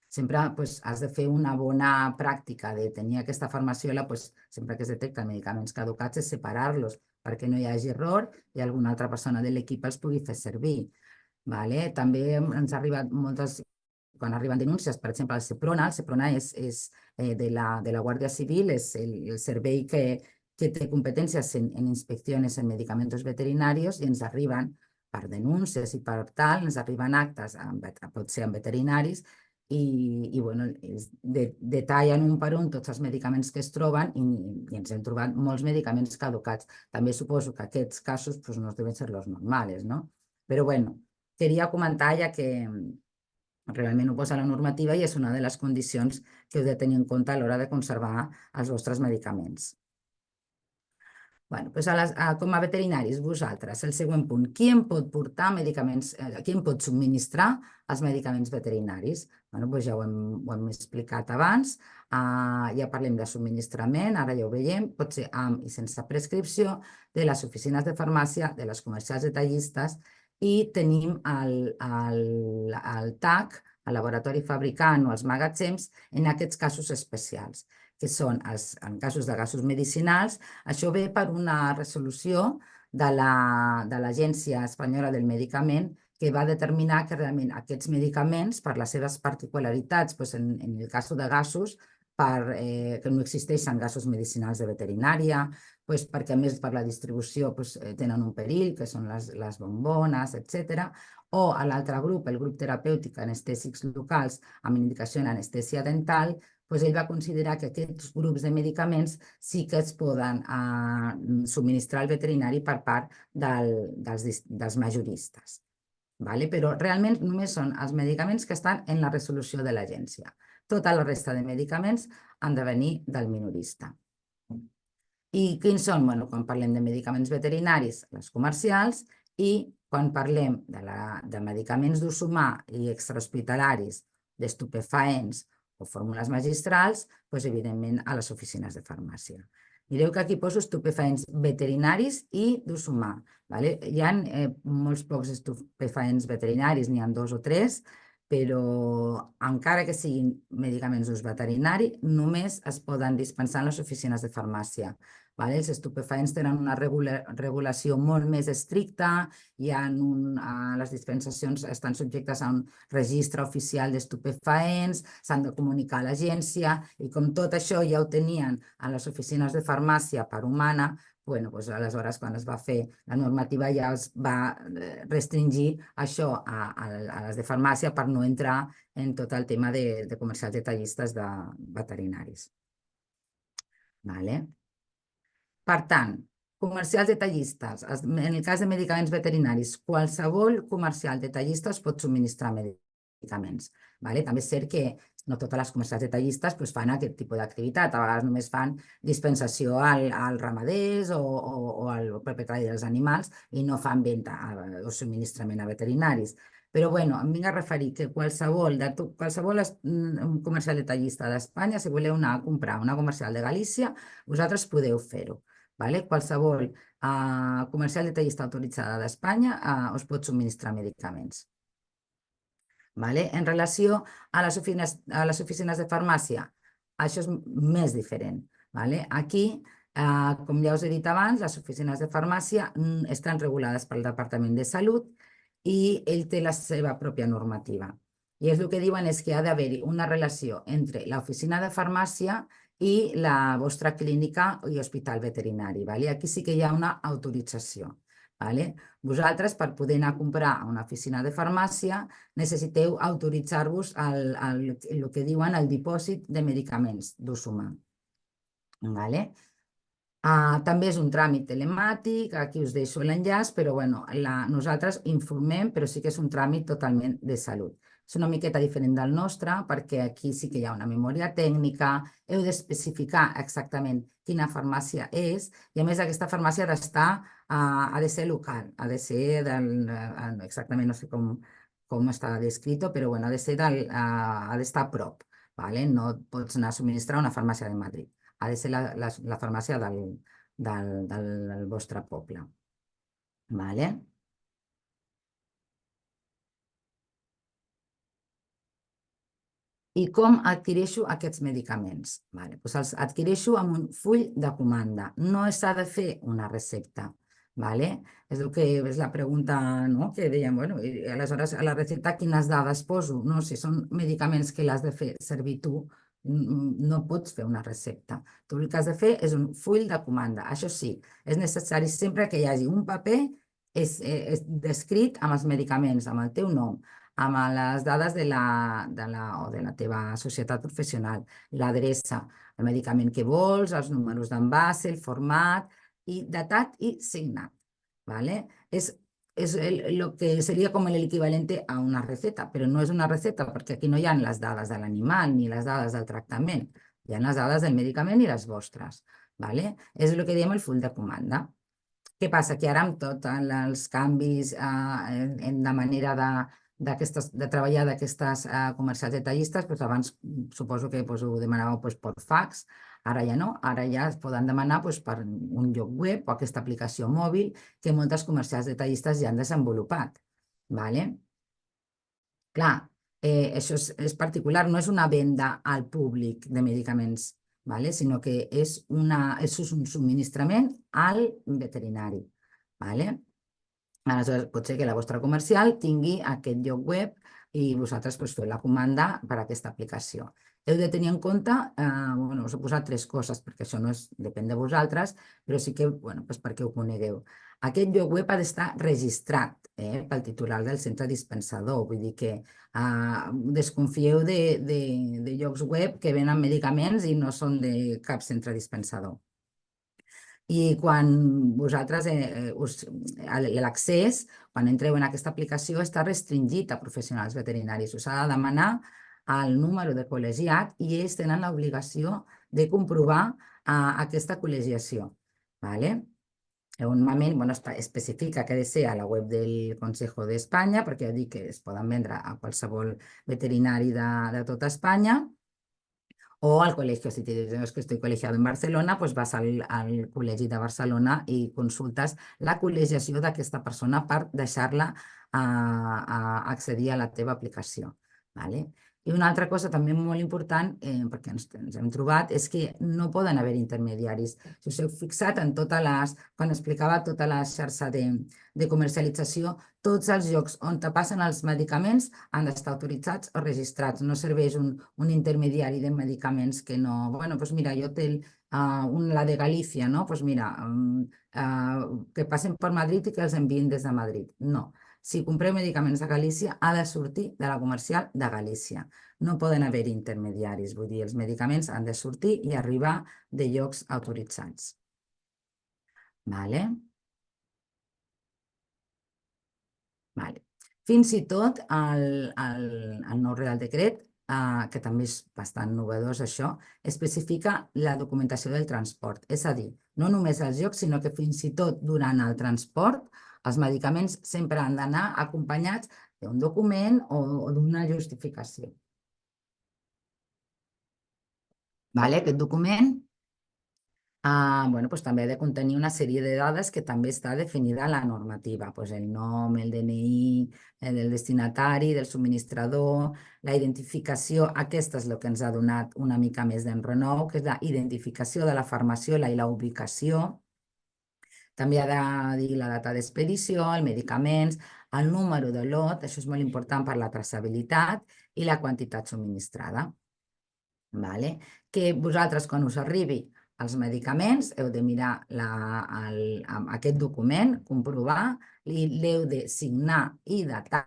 Sempre has de fer una bona pràctica de tenir aquesta farmaciola, sempre que es detecten medicaments caducats, és separar-los perquè no hi hagi error i alguna altra persona de l'equip els pugui fer servir. També ens ha arribat moltes, quan arriben denúncies, per exemple, el Seprona és de la Guàrdia Civil, és el servei que té competències en inspeccions en medicamentos veterinarios, i ens arriben per denúncies i per tal, ens arriben actes, pot ser amb veterinaris, i detallen un per un tots els medicaments que es troben, i ens hem trobat molts medicaments caducats. També suposo que aquests casos no deuen ser els normals, no? Però bueno, queria comentar ja que realment ho posa la normativa i és una de les condicions que heu de tenir en compte a l'hora de conservar els vostres medicaments. Com a veterinaris, vosaltres, el següent punt, qui em pot portar medicaments, qui em pot subministrar els medicaments veterinaris? Ja ho hem explicat abans, ja parlem de subministrament, ara ja ho veiem, pot ser amb i sense prescripció, de les oficines de farmàcia, de les comercials detallistes, i tenim el TAC, el laboratori fabricant o els magatzems, en aquests casos especials, que són, en casos de gasos medicinals, això ve per una resolució de l'Agència Espanyola del Medicament, que va determinar que realment aquests medicaments, per les seves particularitats, en el cas de gasos, que no existeixen gasos medicinals de veterinària, perquè a més per la distribució tenen un perill, que són les bombones, etc. O a l'altre grup, el grup terapèutic anestèsics locals amb indicació en anestèsia dental, ell va considerar que aquests grups de medicaments sí que es poden subministrar al veterinari per part dels majoristes. Però realment només són els medicaments que estan en la resolució de l'agència. Tota la resta de medicaments han de venir del minorista. I quins són? Quan parlem de medicaments veterinaris, les comercials, i quan parlem de medicaments d'ús humà i extrahospitalaris, d'estupefaents o fórmules magistrals, evidentment a les oficines de farmàcia. Mireu que aquí poso estupefaents veterinaris i d'ús humà. Hi ha molts pocs estupefaents veterinaris, n'hi ha 2 o 3, però encara que siguin medicaments d'ús veterinari, només es poden dispensar en les oficines de farmàcia. Els estupefaents tenen una regulació molt més estricta, les dispensacions estan subjectes a un registre oficial d'estupefaents, s'han de comunicar a l'agència, i com tot això ja ho tenien a les oficines de farmàcia per humana, aleshores quan es va fer la normativa ja es va restringir això a les de farmàcia per no entrar en tot el tema de comercials detallistes de veterinaris. Per tant, comercials detallistes, en el cas de medicaments veterinaris, qualsevol comercial detallista es pot subministrar medicaments. També és cert que no totes les comercials detallistes fan aquest tipus d'activitat, a vegades només fan dispensació als ramaders o al propietari dels animals i no fan venda o subministrament a veterinaris. Però em vinc a referir que qualsevol comercial detallista d'Espanya, si voleu anar a comprar una comercial de Galícia, vosaltres podeu fer-ho. Qualsevol comercial detallista autoritzada d'Espanya us pot subministrar medicaments. En relació a les oficines de farmàcia, això és més diferent. Aquí, com ja us he dit abans, les oficines de farmàcia estan regulades pel Departament de Salut i ell té la seva pròpia normativa. I el que diuen és que ha d'haver-hi una relació entre l'oficina de farmàcia i la vostra clínica i hospital veterinari. Aquí sí que hi ha una autorització. Vosaltres, per poder anar a comprar a una oficina de farmàcia, necessiteu autoritzar-vos el que diuen el dipòsit de medicaments d'ús humà. També és un tràmit telemàtic, aquí us deixo l'enllaç, però bueno, nosaltres informem, però sí que és un tràmit totalment de salut. És una miqueta diferent del nostre perquè aquí sí que hi ha una memòria tècnica, heu d'especificar exactament quina farmàcia és i a més aquesta farmàcia ha de ser local, ha de ser exactament no sé com està descrit, però bueno, ha d'estar a prop, ¿vale? No pots anar a subministrar una farmàcia de Madrid. Ha de ser la farmàcia del vostre poble. Vale? I com adquireixo aquests medicaments? Vale, doncs els adquireixo amb un full de comanda. No s'ha de fer una recepta. Vale? És el que és la pregunta, no? Que dèiem, bueno, i aleshores a la recepta quines dades poso? No, si són medicaments que l'has de fer servir tu, no pots fer una recepta. Tu el que has de fer és un full de comanda. Això sí, és necessari sempre que hi hagi un paper descrit amb els medicaments, amb el teu nom, amb les dades de la teva societat professional, l'adreça, el medicament que vols, els números d'envase, el format, i datat i signat. ¿Vale? És lo que seria com l'equivalent a una receta, però no és una receta perquè aquí no hi ha les dades de l'animal ni les dades del tractament, hi ha les dades del medicament i les vostres. ¿Vale? És el que diem el full de comanda. Què passa? Que ara amb tots els canvis en la manera de treballar d'aquestes comercials detallistes, doncs abans suposo que ho demanàveu per fax, ara ja no, ara ja es poden demanar per un lloc web o aquesta aplicació mòbil que moltes comercials detallistes ja han desenvolupat. ¿Vale? Clar, això és particular, no és una venda al públic de medicaments, ¿vale? Sinó que és un subministrament al veterinari. ¿Vale? Aleshores, pot ser que la vostra comercial tingui aquest lloc web i vosaltres feu la comanda per a aquesta aplicació. Heu de tenir en compte, bueno, us he posat 3 coses, perquè això no depèn de vosaltres, però sí que, bueno, perquè ho conegueu. Aquest lloc web ha d'estar registrat pel titular del centre dispensador, vull dir que desconfieu de llocs web que venen medicaments i no són de cap centre dispensador. I quan vosaltres l'accés, quan entreu en aquesta aplicació, està restringit a professionals veterinaris. Us ha de demanar el número de col·legiat i ells tenen l'obligació de comprovar aquesta col·legiació. ¿Vale? Normalment, bueno, especifica que ha de ser a la web del Consejo d'Espanya, perquè ja dic que es poden vendre a qualsevol veterinari de tota Espanya, o al colegio, si te dices que estoy colegiado en Barcelona, pues vas al Col·legi de Barcelona i consultes la col·legiació d'aquesta persona per deixar-la accedir a la teva aplicació. ¿Vale? I una altra cosa també molt important, perquè ens hem trobat, és que no poden haver intermediaris. Si us heu fixat en quan explicava tota la xarxa de comercialització, tots els llocs on te passen els medicaments han d'estar autoritzats o registrats. No serveix un intermediari de medicaments que no... Bueno, doncs mira, jo té la de Galícia, no? Doncs mira, que passen per Madrid i que els enviïn des de Madrid. No. Si compreu medicaments a Galícia, ha de sortir de la comercial de Galícia. No poden haver intermediaris, vull dir, els medicaments han de sortir i arribar de llocs autoritzats. Vale? Vale. Fins i tot el nou Real Decret, que també és bastant novedós això, especifica la documentació del transport. És a dir, no només els llocs, sinó que fins i tot durant el transport els medicaments sempre han d'anar acompanyats d'un document o d'una justificació. Vale? Aquest document bueno, doncs també ha de contenir una sèrie de dades que també està definida a la normativa, doncs el nom, el DNI, del destinatari, del subministrador, la identificació, aquesta és el que ens ha donat una mica més d'enrenou, que és la identificació de la farmaciola i la ubicació. També ha de dir la data d'expedició, els medicaments, el número de lot, això és molt important per la traçabilitat, i la quantitat subministrada. Vale? Que vosaltres, quan us arribi els medicaments, heu de mirar aquest document, comprovar, l'heu de signar i datar,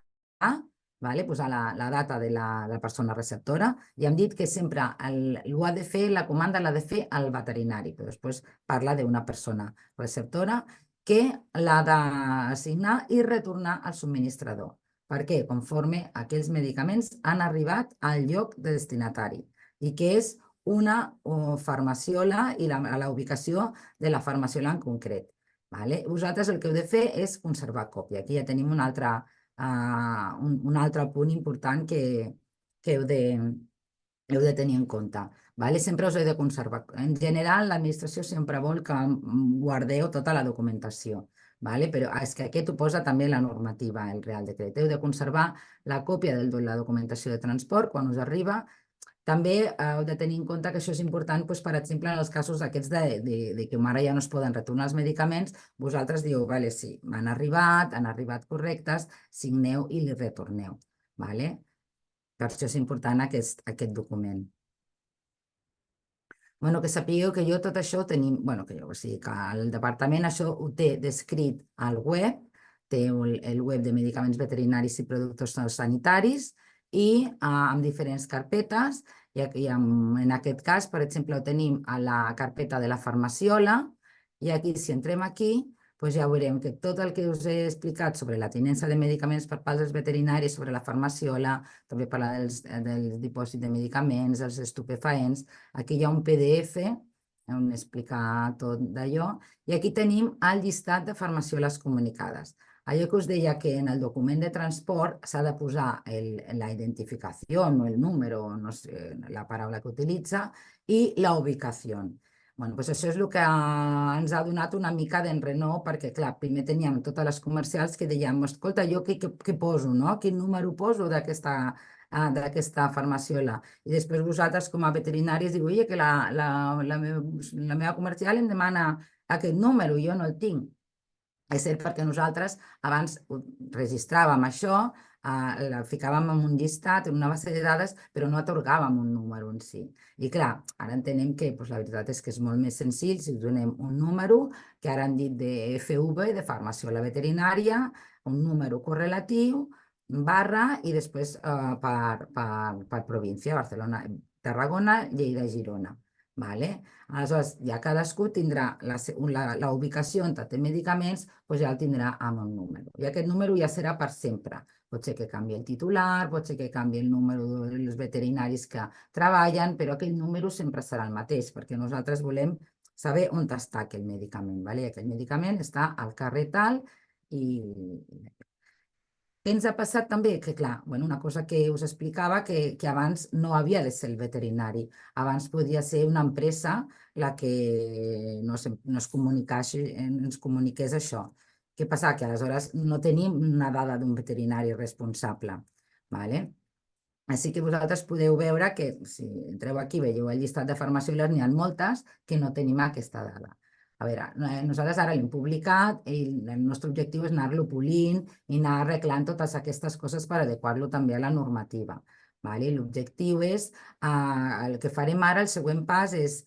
vale? Posar la data de la persona receptora i hem dit que sempre ho ha de fer, la comanda l'ha de fer el veterinari, però després parla d'una persona receptora que l'ha d'assignar i retornar al subministrador, perquè conforme aquells medicaments han arribat al lloc de destinatari i que és una farmaciola i la ubicació de la farmaciola en concret. Vale? Vosaltres el que heu de fer és conservar còpia. Aquí ja tenim un altre punt important que heu de tenir en compte. Vale? Sempre us heu de conservar. En general, l'administració sempre vol que guardeu tota la documentació. Vale? Però és que aquest ho posa també la normativa, el Real Decret. Heu de conservar la còpia de la documentació de transport quan us arriba. També heu de tenir en compte que això és important, doncs, per exemple, en els casos aquests de que ara ja no es poden retornar els medicaments, vosaltres diu, vale, sí, han arribat correctes, signeu i li retorneu. Vale? Per això és important aquest document. Bueno, que sapigueu que jo tot això ho tenim, bueno, que jo, o sigui, que el departament això ho té descrit al web, té el web de medicaments veterinaris i productes sanitaris i amb diferents carpetes, i aquí, en aquest cas, per exemple, ho tenim a la carpeta de la farmaciola, i aquí, si entrem aquí, doncs ja veurem que tot el que us he explicat sobre la tinença de medicaments per part dels veterinaris, sobre la farmaciola, també parla del dipòsit de medicaments, els estupefaents. Aquí hi ha un PDF on explica tot d'allò. I aquí tenim el llistat de farmacioles comunicades. Allò que us deia que en el document de transport s'ha de posar la identificació o el número, no sé la paraula que utilitza, i la ubicació. Bueno, doncs això és el que ens ha donat una mica d'enrenou, perquè, clar, primer teníem totes les comercials que dèiem, escolta, jo què poso, no? Quin número poso d'aquesta farmaciola? I després vosaltres, com a veterinaris, diu, oi, que la meva comercial em demana aquest número, jo no el tinc. És cert perquè nosaltres abans registràvem això, la ficàvem en un llistat, en una base de dades, però no atorgàvem un número en si. I clar, ara entenem que la veritat és que és molt més senzill si donem un número, que ara han dit de FV, de farmaciola veterinària, un número correlatiu, barra, i després per província, Barcelona, Tarragona, Lleida, Girona. Vale? Aleshores, ja cadascú tindrà la ubicació on té medicaments, doncs ja el tindrà amb un número. I aquest número ja serà per sempre. Pot ser que canvi el titular, pot ser que canvi el número dels veterinaris que treballen, però aquell número sempre serà el mateix, perquè nosaltres volem saber on està aquell medicament. Vale? Aquell medicament està al carrer tal i què ens ha passat també? Que clar, bueno, una cosa que us explicava, que abans no havia de ser el veterinari. Abans podia ser una empresa la que ens comuniqués això. Què passa? Que aleshores no tenim una dada d'un veterinari responsable. Vale? Així que vosaltres podeu veure que, si entreu aquí, veieu el llistat de farmacioles, n'hi ha moltes que no tenim aquesta dada. A veure, nosaltres ara l'hem publicat i el nostre objectiu és anar-lo polint i anar arreglant totes aquestes coses per adequar-lo també a la normativa. L'objectiu és, el que farem ara, el següent pas és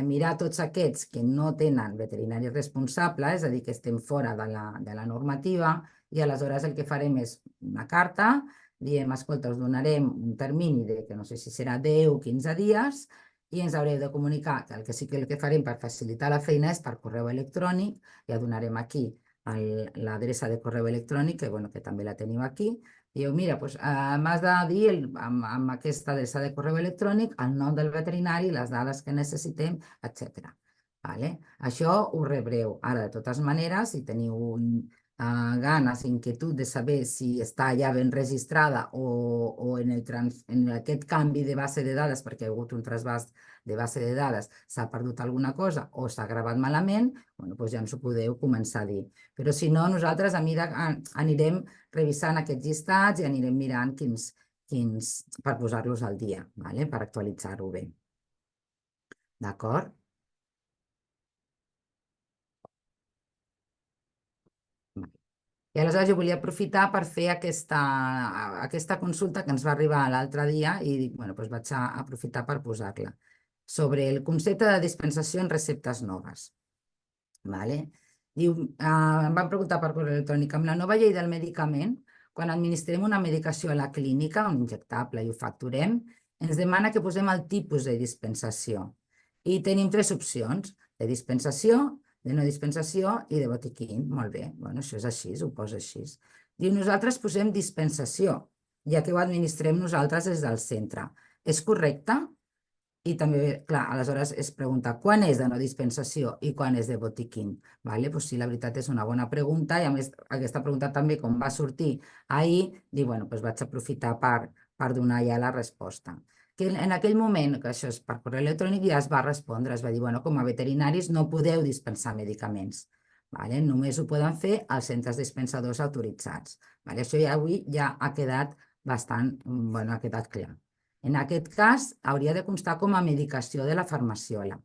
mirar tots aquests que no tenen veterinari responsable, és a dir, que estem fora de la normativa, i aleshores el que farem és una carta, diem, escolta, us donarem un termini de que no sé si serà 10 o 15 dies, i ens haureu de comunicar que el que farem per facilitar la feina és per correu electrònic, ja donarem aquí l'adreça de correu electrònic, que també la teniu aquí. Dieu, mira, m'has de dir amb aquesta adreça de correu electrònic el nom del veterinari, les dades que necessitem, etc. Això ho rebreu. Ara, de totes maneres, si teniu ganes, inquietud de saber si està ja ben registrada o en aquest canvi de base de dades, perquè hi ha hagut un trasbàs de base de dades, s'ha perdut alguna cosa o s'ha gravat malament, doncs ja ens ho podeu començar a dir. Però si no, nosaltres anirem revisant aquests llistats i anirem mirant quins per posar-los al dia, per actualitzar-ho bé. D'acord? I aleshores jo volia aprofitar per fer aquesta consulta que ens va arribar l'altre dia i dic, vaig aprofitar per posar-la. Sobre el concepte de dispensació en receptes noves. Diu, em van preguntar per correu electrònic, amb la nova llei del medicament, quan administrem una medicació a la clínica, un injectable, i ho facturem, ens demana que posem el tipus de dispensació. I tenim 3 opcions, de dispensació, de no dispensació i de botiquín. Molt bé, bueno, això és així, ho posa així. Diu, nosaltres posem dispensació, ja que ho administrem nosaltres des del centre. És correcte? I també, clar, aleshores es pregunta quan és de no dispensació i quan és de botiquín. Doncs sí, la veritat és una bona pregunta i a més aquesta pregunta també com va sortir ahir, dic, bueno, doncs vaig aprofitar per donar ja la resposta. Que en aquell moment, que això és per correu electrònic, ja es va respondre, es va dir, bueno, com a veterinaris no podeu dispensar medicaments. Només ho poden fer els centres dispensadors autoritzats. Això ja avui ja ha quedat bastant, bueno, ha quedat clar. En aquest cas, hauria de constar com a medicació de la farmaciola.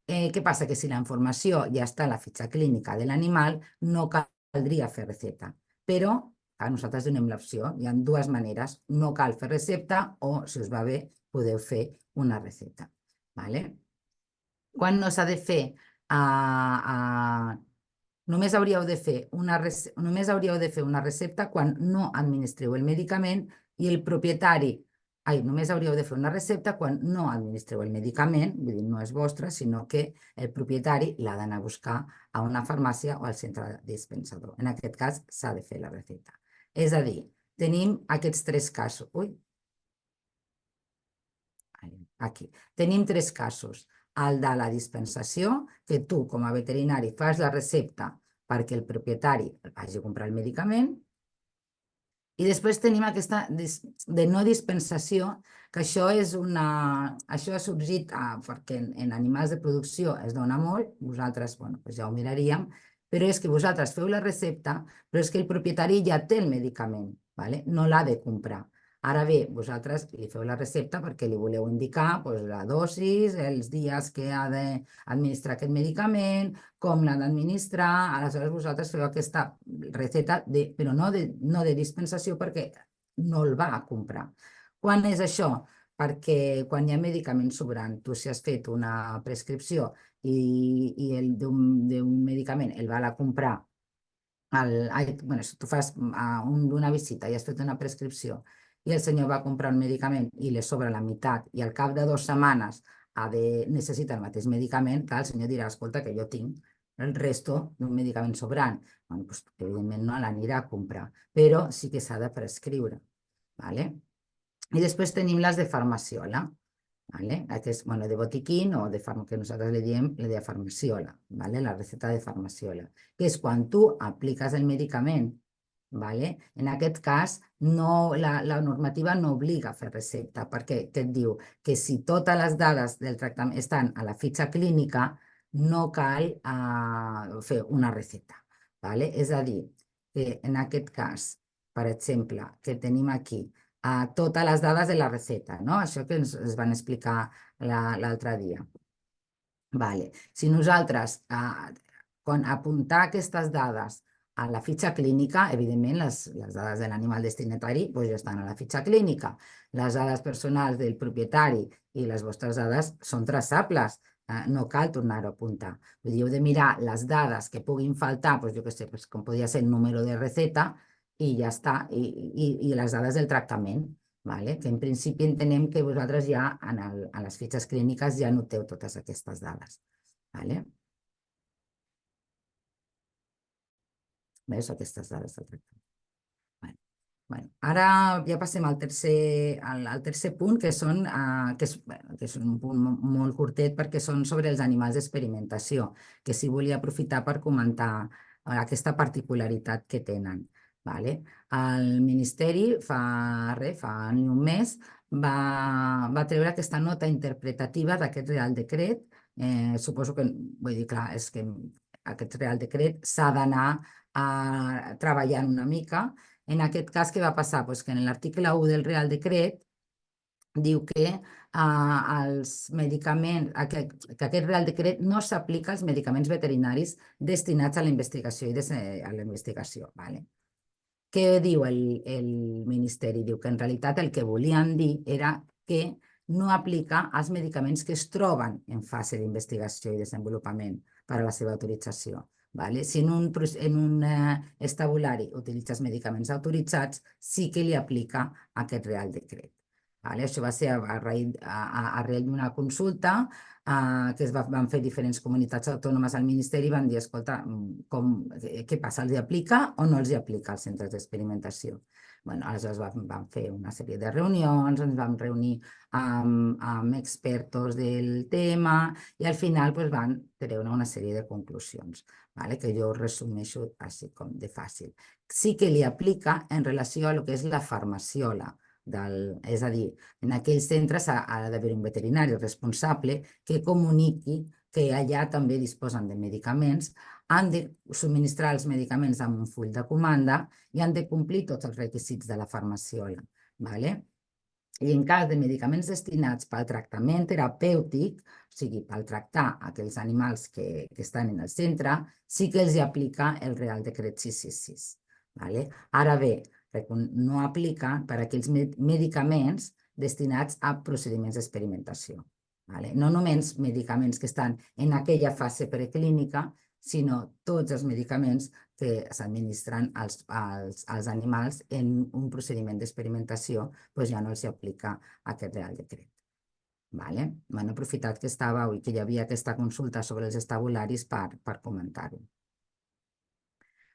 Què passa? Que si la informació ja està a la fitxa clínica de l'animal, no caldria fer recepta. Però nosaltres donem l'opció. Hi ha 2 maneres. No cal fer recepta o, si us va bé, podeu fer una recepta. Quan no s'ha de fer... Només hauríeu de fer una recepta quan no administreu el medicament i el propietari... només hauríeu de fer una recepta quan no administreu el medicament, vull dir, no és vostre, sinó que el propietari l'ha d'anar a buscar a una farmàcia o al centre dispensador. En aquest cas, s'ha de fer la recepta. És a dir, tenim aquests 3 casos. Aquí. Tenim 3 casos. El de la dispensació, que tu, com a veterinari, fas la recepta perquè el propietari vagi a comprar el medicament. I després tenim aquesta de no dispensació, que això ha sorgit perquè en animals de producció es dona molt, vosaltres ja ho miraríem, però és que vosaltres feu la recepta, però és que el propietari ja té el medicament, no l'ha de comprar. Ara bé, vosaltres li feu la recepta perquè li voleu indicar la dosis, els dies que ha d'administrar aquest medicament, com l'ha d'administrar, aleshores vosaltres feu aquesta recepta, però no de dispensació perquè no el va a comprar. Quan és això? Perquè quan hi ha medicaments sobrant, tu si has fet una prescripció i d'un medicament el va a comprar, si tu fas una visita i has fet una prescripció i el senyor va comprar un medicament i li sobra la meitat i al cap de 2 setmanes necessita el mateix medicament, el senyor dirà, escolta, que jo tinc el resto d'un medicament sobrant. Evidentment no l'anirà a comprar, però sí que s'ha de prescriure. I després tenim les de farmaciola, de botiquín o que nosaltres li diem la de farmaciola, la recepta de farmaciola, que és quan tu apliques el medicament. En aquest cas, la normativa no obliga a fer recepta, perquè què et diu? Que si totes les dades del tractament estan a la fitxa clínica, no cal fer una recepta. És a dir, que en aquest cas, per exemple, que tenim aquí totes les dades de la recepta, això que ens van explicar l'altre dia. Si nosaltres, quan apuntar aquestes dades a la fitxa clínica, evidentment les dades de l'animal destinatari ja estan a la fitxa clínica. Les dades personals del propietari i les vostres dades són traçables, no cal tornar-ho a apuntar. Heu de mirar les dades que puguin faltar, jo què sé, com podria ser el número de recepta, i ja està, i les dades del tractament, que en principi entenem que vosaltres ja a les fitxes clíniques ja noteu totes aquestes dades. Veus aquestes dades del tractament? Ara ja passem al tercer punt, que és un punt molt curtet perquè són sobre els animals d'experimentació, que sí volia aprofitar per comentar aquesta particularitat que tenen. El Ministeri fa ni un mes va treure aquesta nota interpretativa d'aquest Real Decret. Suposo que, vull dir, clar, és que aquest Real Decret s'ha d'anar treballant una mica. En aquest cas, què va passar? Que en l'article 1 del Real Decret diu que aquest Real Decret no s'aplica als medicaments veterinaris destinats a la investigació Què diu el Ministeri? Diu que en realitat el que volien dir era que no aplica als medicaments que es troben en fase d'investigació i desenvolupament per a la seva autorització. Vale? Si en un estabulari utilitzes medicaments autoritzats, sí que li aplica aquest Real Decret. Vale? Això va ser arrel d'una consulta que van fer diferents comunitats autònomes al Ministeri i van dir, escolta, què passa, els hi aplica o no els hi aplica als centres d'experimentació? Aleshores vam fer una sèrie de reunions, ens vam reunir amb expertos del tema i al final van treure una sèrie de conclusions, que jo resumeixo així com de fàcil. Sí que li aplica en relació a lo que és la farmaciola, és a dir, en aquells centres ha d'haver un veterinari responsable que comuniqui que allà també disposen de medicaments, han de subministrar els medicaments amb un full de comanda i han de complir tots els requisits de la farmaciola. I en cas de medicaments destinats pel tractament terapèutic, o sigui, per tractar aquells animals que estan en el centre, sí que els aplica el Real Decret 666. Ara bé, no aplica per a aquells medicaments destinats a procediments d'experimentació. No només medicaments que estan en aquella fase preclínica, sinó tots els medicaments que s'administren als animals en un procediment d'experimentació, doncs ja no els aplica aquest Real Decret. M'han aprofitat que hi havia aquesta consulta sobre els estabularis per comentar-ho.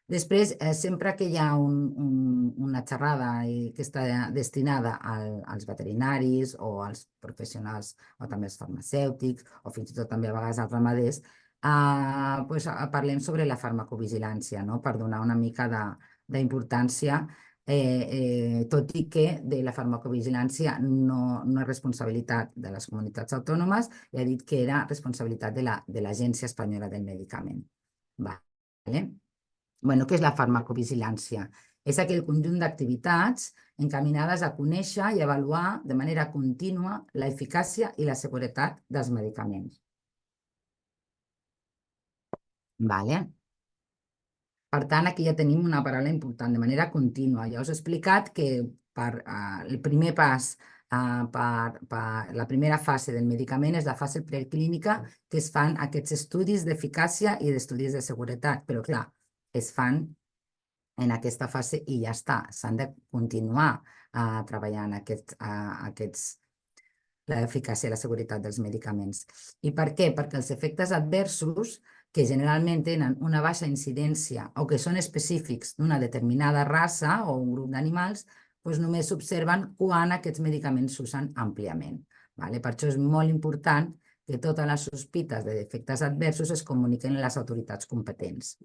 Després, sempre que hi ha una xerrada que està destinada als veterinaris o als professionals o també als farmacèutics o fins i tot també a vegades als ramaders, parlem sobre la farmacovigilància, per donar una mica d'importància, tot i que de la farmacovigilància no és responsabilitat de les comunitats autònomes, i ha dit que era responsabilitat de l'Agència Espanyola del Medicament. Què és la farmacovigilància? És aquell conjunt d'activitats encaminades a conèixer i avaluar de manera contínua l'eficàcia i la seguretat dels medicaments. Per tant, aquí ja tenim una paraula important, de manera contínua. Ja us he explicat que el primer pas, la primera fase del medicament és la fase preclínica, que es fan aquests estudis d'eficàcia i d'estudis de seguretat, però clar, es fan en aquesta fase i ja està. S'han de continuar treballant l'eficàcia i la seguretat dels medicaments. I per què? Perquè els efectes adversos, que generalment tenen una baixa incidència o que són específics d'una determinada raça o un grup d'animals, només s'observen quan aquests medicaments s'usen àmpliament. Per això és molt important que totes les sospites d'efectes adversos es comuniquen a les autoritats competents.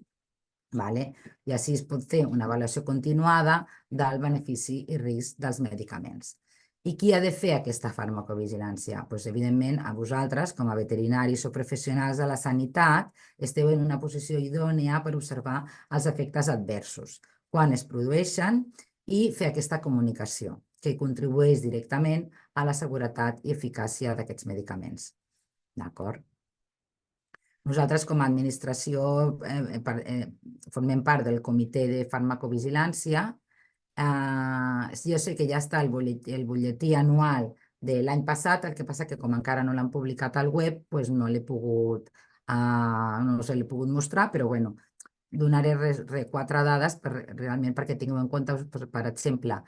I així es pot fer una avaluació continuada del benefici i risc dels medicaments. I qui ha de fer aquesta farmacovigilància? Evidentment, a vosaltres, com a veterinaris o professionals de la sanitat, esteu en una posició idònia per observar els efectes adversos, quan es produeixen, i fer aquesta comunicació, que contribueix directament a la seguretat i eficàcia d'aquests medicaments. D'acord? Nosaltres, com a administració, formem part del comitè de farmacovigilància. Jo sé que ja està el butlletí anual de l'any passat, el que passa que com encara no l'han publicat al web, no se l'he pogut mostrar, però bueno, donaré 4 dades realment perquè tingueu en compte, per exemple,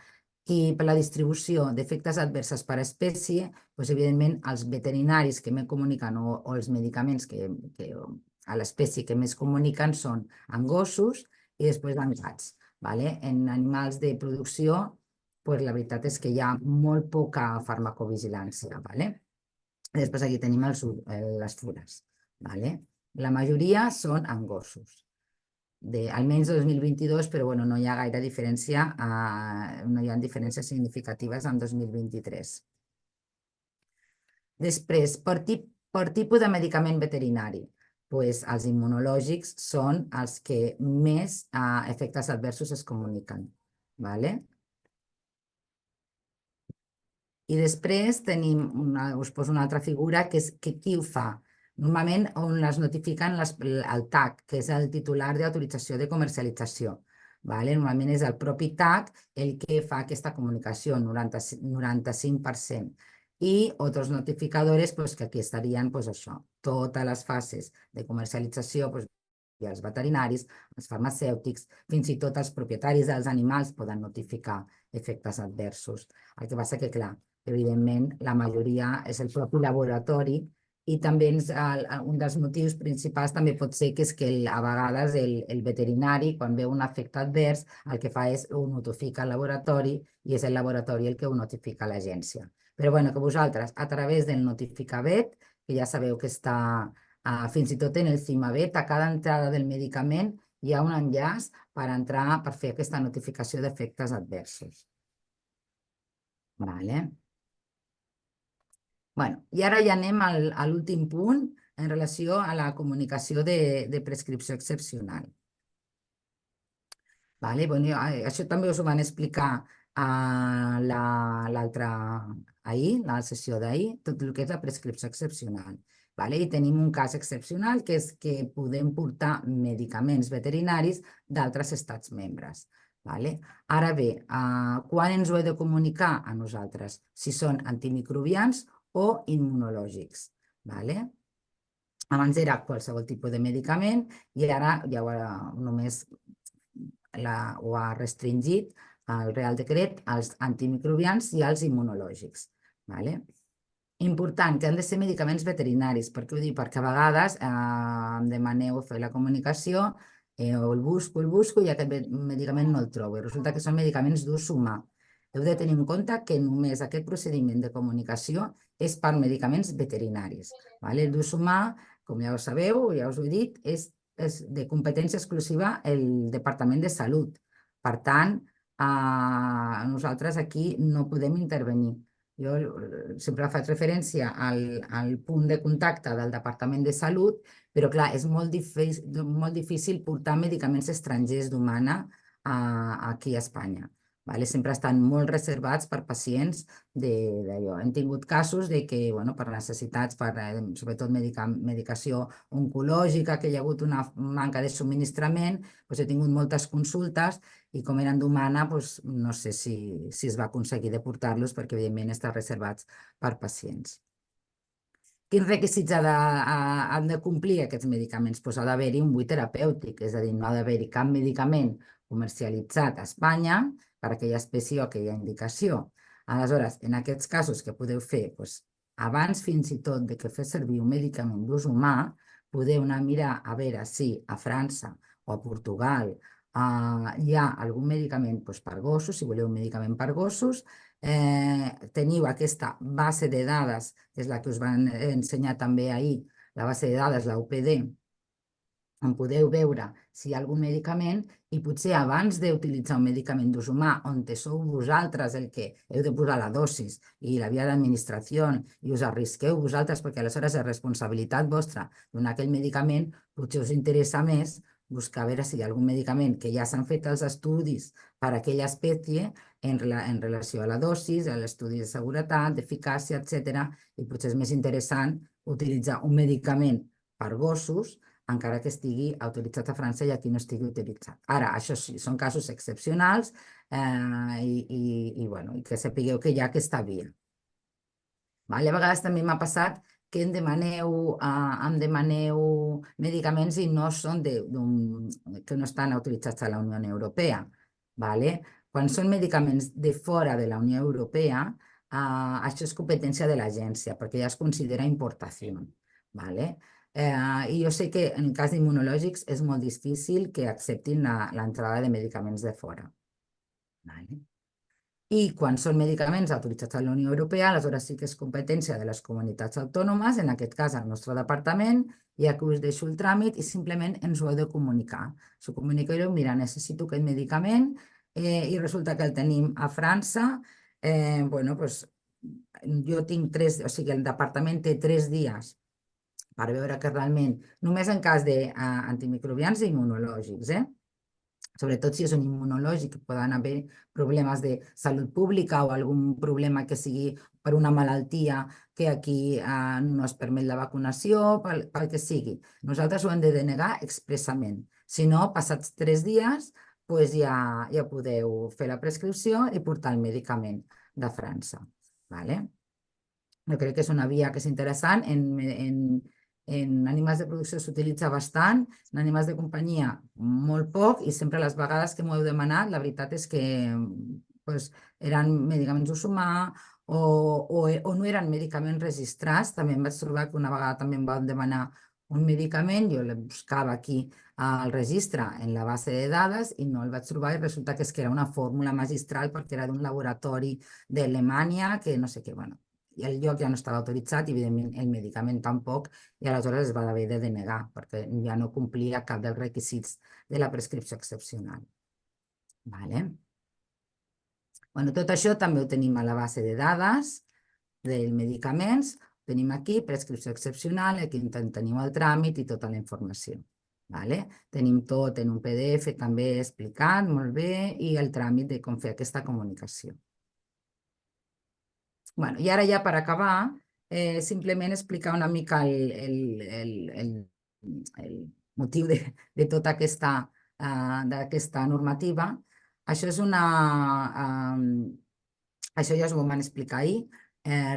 i per la distribució d'efectes adversos per espècie, evidentment, els veterinaris que més comuniquen o els medicaments a l'espècie que més comuniquen són en gossos i després en gats. En animals de producció, la veritat és que hi ha molt poca farmacovigilància. Després aquí tenim les fures. La majoria són en gossos. Almenys 2022, però no hi ha gaire diferència, no hi ha diferències significatives en 2023. Després, per tipus de medicament veterinari, els immunològics són els que més efectes adversos es comuniquen. I després us poso una altra figura, que és qui ho fa. Normalment on les notifiquen el TAC, que és el titular d'autorització de comercialització. Normalment és el propi TAC el que fa aquesta comunicació, 95%. I altres notificadores que aquí estarien totes les fases de comercialització, els veterinaris, els farmacèutics, fins i tot els propietaris dels animals poden notificar efectes adversos. El que passa que, clar, evidentment, la majoria és el propi laboratori i també un dels motius principals també pot ser que és que a vegades el veterinari, quan veu un efecte advers, el que fa és ho notifica al laboratori i és el laboratori el que ho notifica a l'agència. Però bueno, que vosaltres, a través del Notificavet, que ja sabeu que està fins i tot en el CIMAVET, a cada entrada del medicament hi ha un enllaç per entrar, per fer aquesta notificació d'efectes adversos. Vale. Bueno, i ara ja anem a l'últim punt en relació a la comunicació de prescripció excepcional. Vale? Bueno, això també us ho van explicar ahir, la sessió d'ahir, tot el que és la prescripció excepcional. Vale? I tenim un cas excepcional que és que podem portar medicaments veterinaris d'altres estats membres. Vale? Ara bé, quan ens ho he de comunicar a nosaltres? Si són antimicrobians o immunològics. Vale? Abans era qualsevol tipus de medicament i ara ja només ho ha restringit el Real Decret als antimicrobians i als immunològics. Vale? Important, que han de ser medicaments veterinaris. Per què ho dic? Perquè a vegades em demaneu fer la comunicació, el busco i aquest medicament no el trobo. I resulta que són medicaments d'ús humà. Heu de tenir en compte que només aquest procediment de comunicació és per medicaments veterinaris. Vale? El d'ús humà, com ja ho sabeu, ja us ho he dit, és de competència exclusiva el Departament de Salut. Per tant, nosaltres aquí no podem intervenir. Jo sempre faig referència al punt de contacte del Departament de Salut, però clar, és molt difícil portar medicaments estrangers d'humana aquí a Espanya. Sempre estan molt reservats per pacients d'allò. Hem tingut casos que, per necessitats, sobretot medicació oncològica, que hi ha hagut una manca de subministrament, he tingut moltes consultes i com eren d'humana, no sé si es va aconseguir de portar-los perquè, evidentment, estan reservats per pacients. Quins requisits han de complir aquests medicaments? Ha d'haver-hi un buit terapèutic, és a dir, no ha d'haver-hi cap medicament comercialitzat a Espanya per aquella espècie o aquella indicació. Aleshores, en aquests casos que podeu fer, abans fins i tot de que fer servir un medicament d'ús humà, podeu anar a mirar a veure si a França o a Portugal hi ha algun medicament per gossos, si voleu un medicament per gossos, teniu aquesta base de dades, que és la que us van ensenyar també ahir, la base de dades, la UPD, on podeu veure si hi ha algun medicament i potser abans d'utilitzar un medicament d'ús humà on sou vosaltres el que heu de posar la dosis i la via d'administració i us arrisqueu vosaltres perquè aleshores és responsabilitat vostra donar aquell medicament, potser us interessa més buscar a veure si hi ha algun medicament que ja s'han fet els estudis per a aquella espècie en relació a la dosis, a l'estudi de seguretat, d'eficàcia, etc. I potser és més interessant utilitzar un medicament per gossos encara que estigui autoritzat a França i aquí no estigui utilitzat. Ara, això sí, són casos excepcionals i que sapigueu que hi ha aquesta via. A vegades també m'ha passat que em demaneu medicaments i no són que no estan autoritzats a la Unió Europea. Quan són medicaments de fora de la Unió Europea, això és competència de l'agència, perquè ja es considera importació. I jo sé que en el cas d'immunològics és molt difícil que acceptin l'entrada de medicaments de fora. I quan són medicaments autoritzats a la Unió Europea, aleshores sí que és competència de les comunitats autònomes, en aquest cas el nostre departament, i aquí us deixo el tràmit i simplement ens ho heu de comunicar. Us ho comunicareu, mira, necessito aquest medicament i resulta que el tenim a França. Jo tinc 3, o sigui, el departament té 3 dies per veure que realment, només en cas d'antimicrobians i immunològics, sobretot si és un immunològic, poden haver problemes de salut pública o algun problema que sigui per una malaltia que aquí no es permet la vacunació, pel que sigui. Nosaltres ho hem de denegar expressament. Si no, passats 3 dies, ja podeu fer la prescripció i portar el medicament de França. Jo crec que és una via que és interessant. En animals de producció s'utilitza bastant, en animals de companyia molt poc, i sempre les vegades que m'ho heu demanat, la veritat és que pues, eren medicaments d'ús humà o no eren medicaments registrats. També em vaig trobar que una vegada també em van demanar un medicament, jo el buscava aquí al registre en la base de dades i no el vaig trobar, i resulta que és que era una fórmula magistral perquè era d'un laboratori d'Alemanya que no sé què, bueno, i el lloc ja no estava autoritzat i evidentment el medicament tampoc, i aleshores es va haver de denegar perquè ja no complia cap dels requisits de la prescripció excepcional. Vale. Bueno, tot això també ho tenim a la base de dades dels medicaments. Tenim aquí prescripció excepcional, aquí tenim el tràmit i tota la informació. Vale? Tenim tot en un PDF també explicat molt bé, i el tràmit de com fer aquesta comunicació. Bueno, i ara ja per acabar, simplement explicar una mica el motiu de tota aquesta normativa. Això és això ja us ho vam explicar ahir.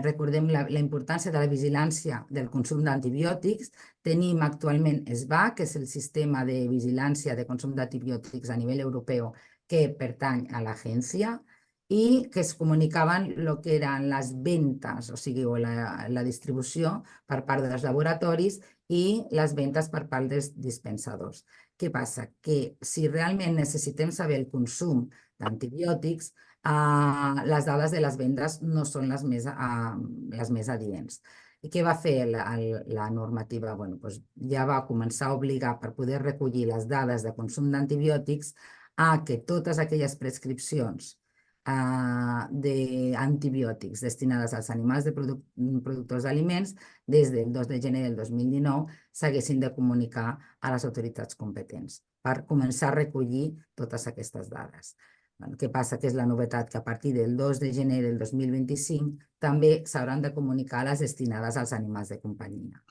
Recordem la importància de la vigilància del consum d'antibiòtics. Tenim actualment SVA, que és el sistema de vigilància de consum d'antibiòtics a nivell europeu, que pertany a l'agència, i que es comunicaven el que eren les ventes, o sigui, la distribució per part dels laboratoris i les ventes per part dels dispensadors. Què passa? Que si realment necessitem saber el consum d'antibiòtics, les dades de les vendes no són les més adients. I què va fer la normativa? Bueno, doncs ja va començar a obligar, per poder recollir les dades de consum d'antibiòtics, a que totes aquelles prescripcions d'antibiòtics destinades als animals de productors d'aliments des del 2 de gener del 2019 s'haguessin de comunicar a les autoritats competents per començar a recollir totes aquestes dades. Què passa? Que és la novetat que a partir del 2 de gener del 2025 també s'hauran de comunicar les destinades als animals de companyia.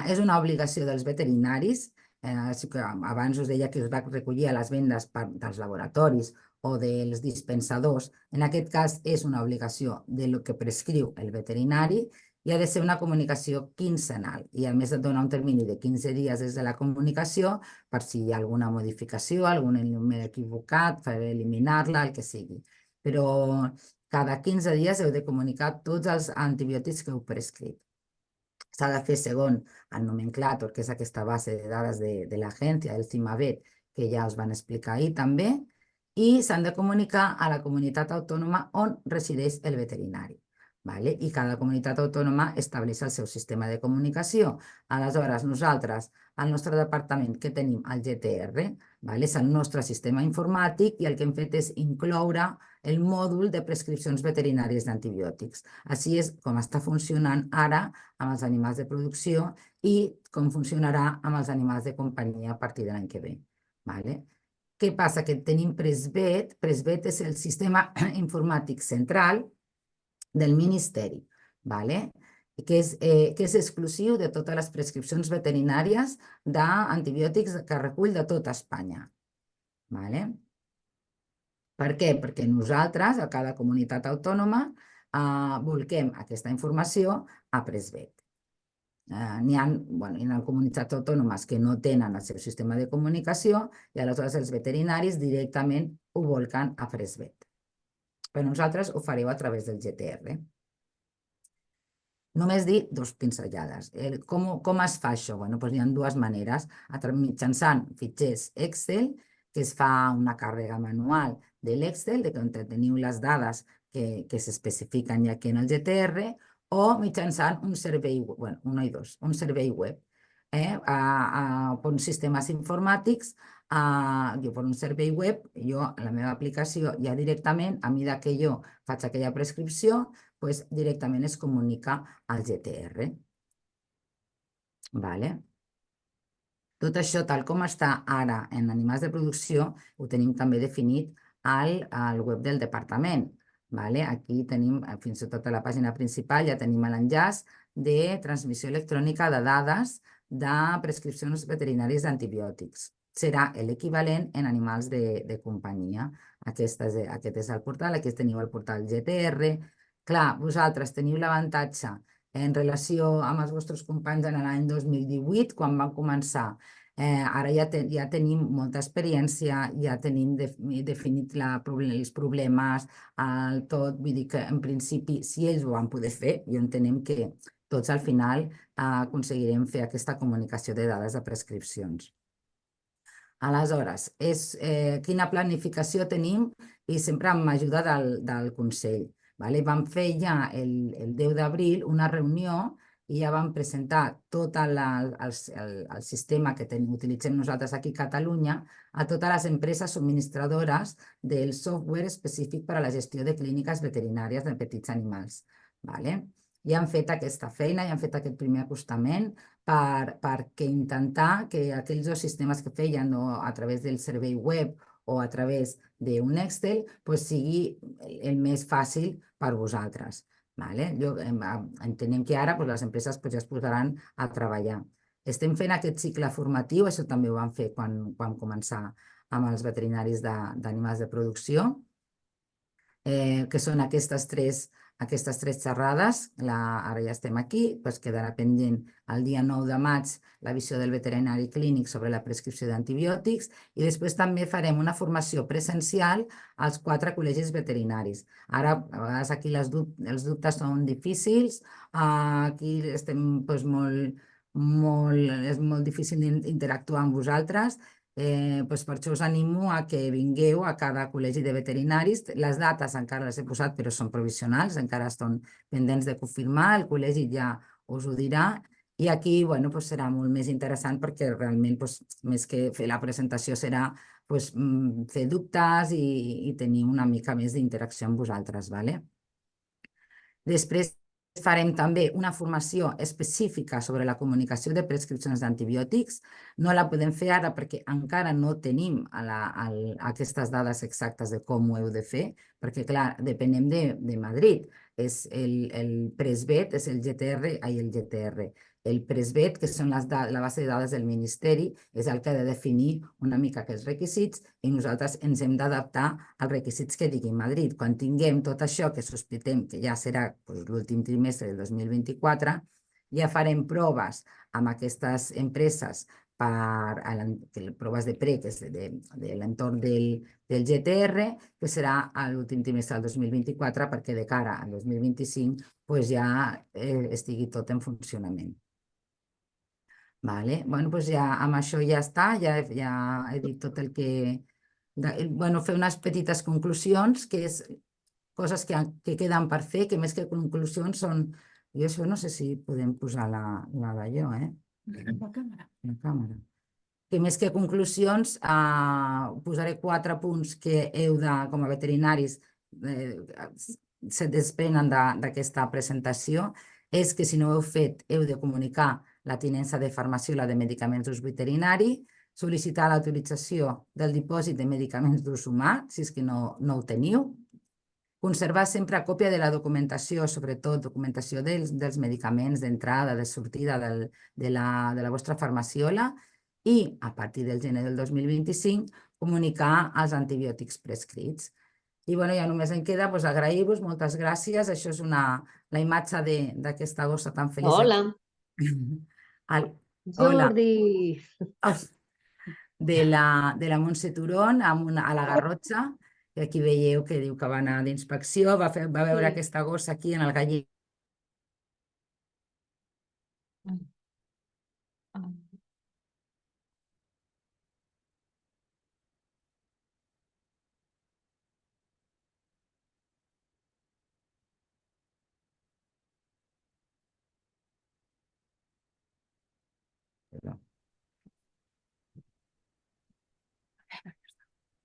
És una obligació dels veterinaris. Abans us deia que es va recollir a les vendes dels laboratoris o dels dispensadors. En aquest cas és una obligació del que prescriu el veterinari, i ha de ser una comunicació quinzenal, i a més et dona un termini de 15 dies des de la comunicació per si hi ha alguna modificació, algun número equivocat, per eliminar-la, el que sigui. Però cada 15 dies heu de comunicar tots els antibiòtics que heu prescrit. S'ha de fer segons el nomenclàtor, que és aquesta base de dades de l'agència, el CIMAVET, que ja us van explicar ahir també, i s'han de comunicar a la comunitat autònoma on resideix el veterinari. I cada comunitat autònoma estableix el seu sistema de comunicació. Aleshores, nosaltres, al nostre departament, que tenim el GTR, és el nostre sistema informàtic, i el que hem fet és incloure el mòdul de prescripcions veterinàries d'antibiòtics. Així és com està funcionant ara amb els animals de producció i com funcionarà amb els animals de companyia a partir de l'any que ve. Què passa? Que tenim Presvet. Presvet és el sistema informàtic central del Ministeri, que és exclusiu de totes les prescripcions veterinàries d'antibiòtics que recull de tota Espanya. Per què? Perquè nosaltres, a cada comunitat autònoma, volquem aquesta informació a Presvet. Hi ha comunitats autònomes que no tenen el seu sistema de comunicació, i aleshores els veterinaris directament ho volquen a Presvet. Però nosaltres ho fareu a través del GTR. Només dir dues pinzellades. Com es fa això? Hi ha dues maneres. Mitjançant fitxers Excel, que es fa una càrrega manual de l'Excel, on teniu les dades que s'especifiquen ja aquí en el GTR, o mitjançant un servei web, per uns sistemes informàtics. Jo per un servei web, a la meva aplicació ja directament, a mesura que jo faig aquella prescripció, directament es comunica al GTR. Tot això, tal com està ara en animals de producció, ho tenim també definit al web del departament. Aquí tenim, fins i tot a la pàgina principal, ja tenim l'enllaç de transmissió electrònica de dades de prescripcions veterinàries d'antibiòtics. Serà l'equivalent en animals de companyia. Aquest és el portal, aquí teniu el portal GTR, clar, vosaltres teniu l'avantatge en relació amb els vostres companys en l'any 2018, quan van començar. Ara ja tenim molta experiència, ja tenim definit els problemes, tot, vull dir que en principi, si ells ho van poder fer, jo entenem que tots al final aconseguirem fer aquesta comunicació de dades de prescripcions. Aleshores, quina planificació tenim? I sempre amb ajuda del Consell. Vam fer ja el 10 d'abril una reunió i ja vam presentar tot el sistema que utilitzem nosaltres aquí a Catalunya a totes les empreses subministradores del software específic per a la gestió de clíniques veterinàries de petits animals. Ja han fet aquesta feina, ja han fet aquest primer acostament perquè intentar que aquells dos sistemes que feien a través del servei web o a través d'un Excel sigui el més fàcil per vosaltres. Entenem que ara les empreses ja es posaran a treballar. Estem fent aquest cicle formatiu, això també ho vam fer quan vam començar amb els veterinaris d'animals de producció, que són aquestes tres xerrades. Ara ja estem aquí, quedarà pendent el dia 9 de maig la visió del veterinari clínic sobre la prescripció d'antibiòtics i després també farem una formació presencial als 4 col·legis veterinaris. Ara, a vegades aquí els dubtes són difícils, aquí estem és molt difícil interactuar amb vosaltres. Per això us animo a que vingueu a cada col·legi de veterinaris. Les dates encara les he posat, però són provisionals, encara estan pendents de confirmar, el col·legi ja us ho dirà. I aquí serà molt més interessant perquè realment, més que fer la presentació, serà fer dubtes i tenir una mica més d'interacció amb vosaltres. Després farem també una formació específica sobre la comunicació de prescripcions d'antibiòtics. No la podem fer ara perquè encara no tenim aquestes dades exactes de com ho heu de fer, perquè, clar, depenem de Madrid. El Presvet és el GTR. El Presvet, que són la base de dades del Ministeri, és el que ha de definir una mica aquests requisits i nosaltres ens hem d'adaptar als requisits que digui Madrid. Quan tinguem tot això, que sospitem que ja serà l'últim trimestre del 2024, ja farem proves amb aquestes empreses, proves de pre, que és de l'entorn del GTR, que serà a l'últim trimestre del 2024 perquè de cara al 2025 ja estigui tot en funcionament. Ja amb això ja està, ja he dit tot el que... Fer unes petites conclusions, que és coses que queden per fer, que més que conclusions són... Jo això no sé si podem posar la d'allò, La càmera. La càmera. Que més que conclusions posaré 4 punts que heu de, com a veterinaris, se desprenen d'aquesta presentació. És que si no ho heu fet, heu de comunicar la tinença de farmaciola de medicaments d'ús veterinari, sol·licitar l'autorització del dipòsit de medicaments d'ús humà, si és que no ho teniu, conservar sempre còpia de la documentació, sobretot documentació dels medicaments d'entrada, de sortida de la vostra farmaciola i, a partir del gener del 2025, comunicar els antibiòtics prescrits. I ja només em queda agrair-vos, moltes gràcies. Això és la imatge d'aquesta gossa tan feliç. Hola. Hola. Jordi. De la Montse Turón a la Garrotxa, que aquí veieu que diu que va anar d'inspecció, va veure aquesta gossa aquí en el galliner.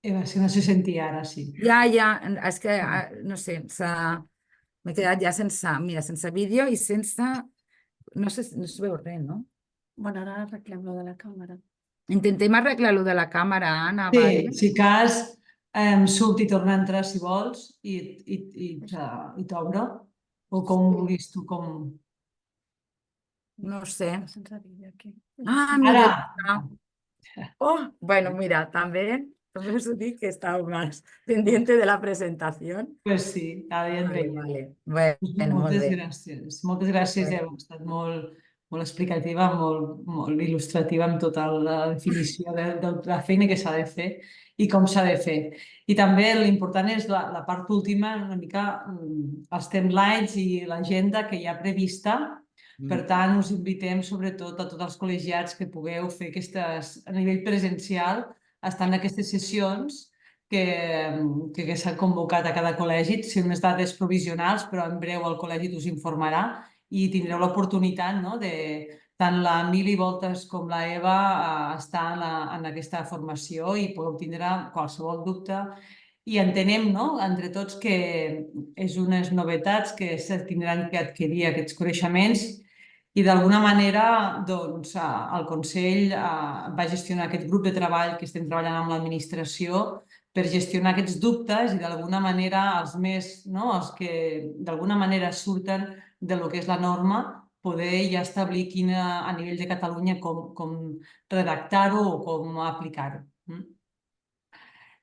Eva, si no se sentia ara, sí. Ja, és que, no sé, m'he quedat ja sense vídeo i sense... No es veu res, no? Bueno, ara arreglem lo de la càmera. Intentem arreglar-lo de la càmera, Anna, Sí, vale? si cas, surt i torna a entrar si vols i t'obre. O com vulguis tu, com... No ho sé. Sense vídeo aquí. Ah, mira. Ara! Oh, bueno, mira, també Por eso dic que estava més pendiente de la presentació. Pues sí, ara ja et Vale, veiem. vale. Bueno, molt Moltes bé. gràcies. Moltes gràcies, Bueno. Eva. Ha estat molt explicativa, molt il·lustrativa amb tota la definició de la feina que s'ha de fer i com s'ha de fer. I també l'important és la part última, una mica els timelines i l'agenda que hi ha prevista. Per tant, us invitem sobretot a tots els col·legiats que pugueu fer aquestes, a nivell presencial, estar en aquestes sessions que s'han convocat a cada col·legi. Són unes dades provisionals, però en breu el col·legi us informarà i tindreu l'oportunitat, no, de tant la Mili Voltes com la Eva estar en aquesta formació i podeu tindre qualsevol dubte. I entenem, no, entre tots que és unes novetats que se tindran que adquirir aquests coneixements i d'alguna manera doncs, el Consell va gestionar aquest grup de treball que estem treballant amb l'administració per gestionar aquests dubtes i d'alguna manera els que d'alguna manera surten de lo que és la norma, poder ja establir a nivell de Catalunya com redactar-ho o com aplicar-ho.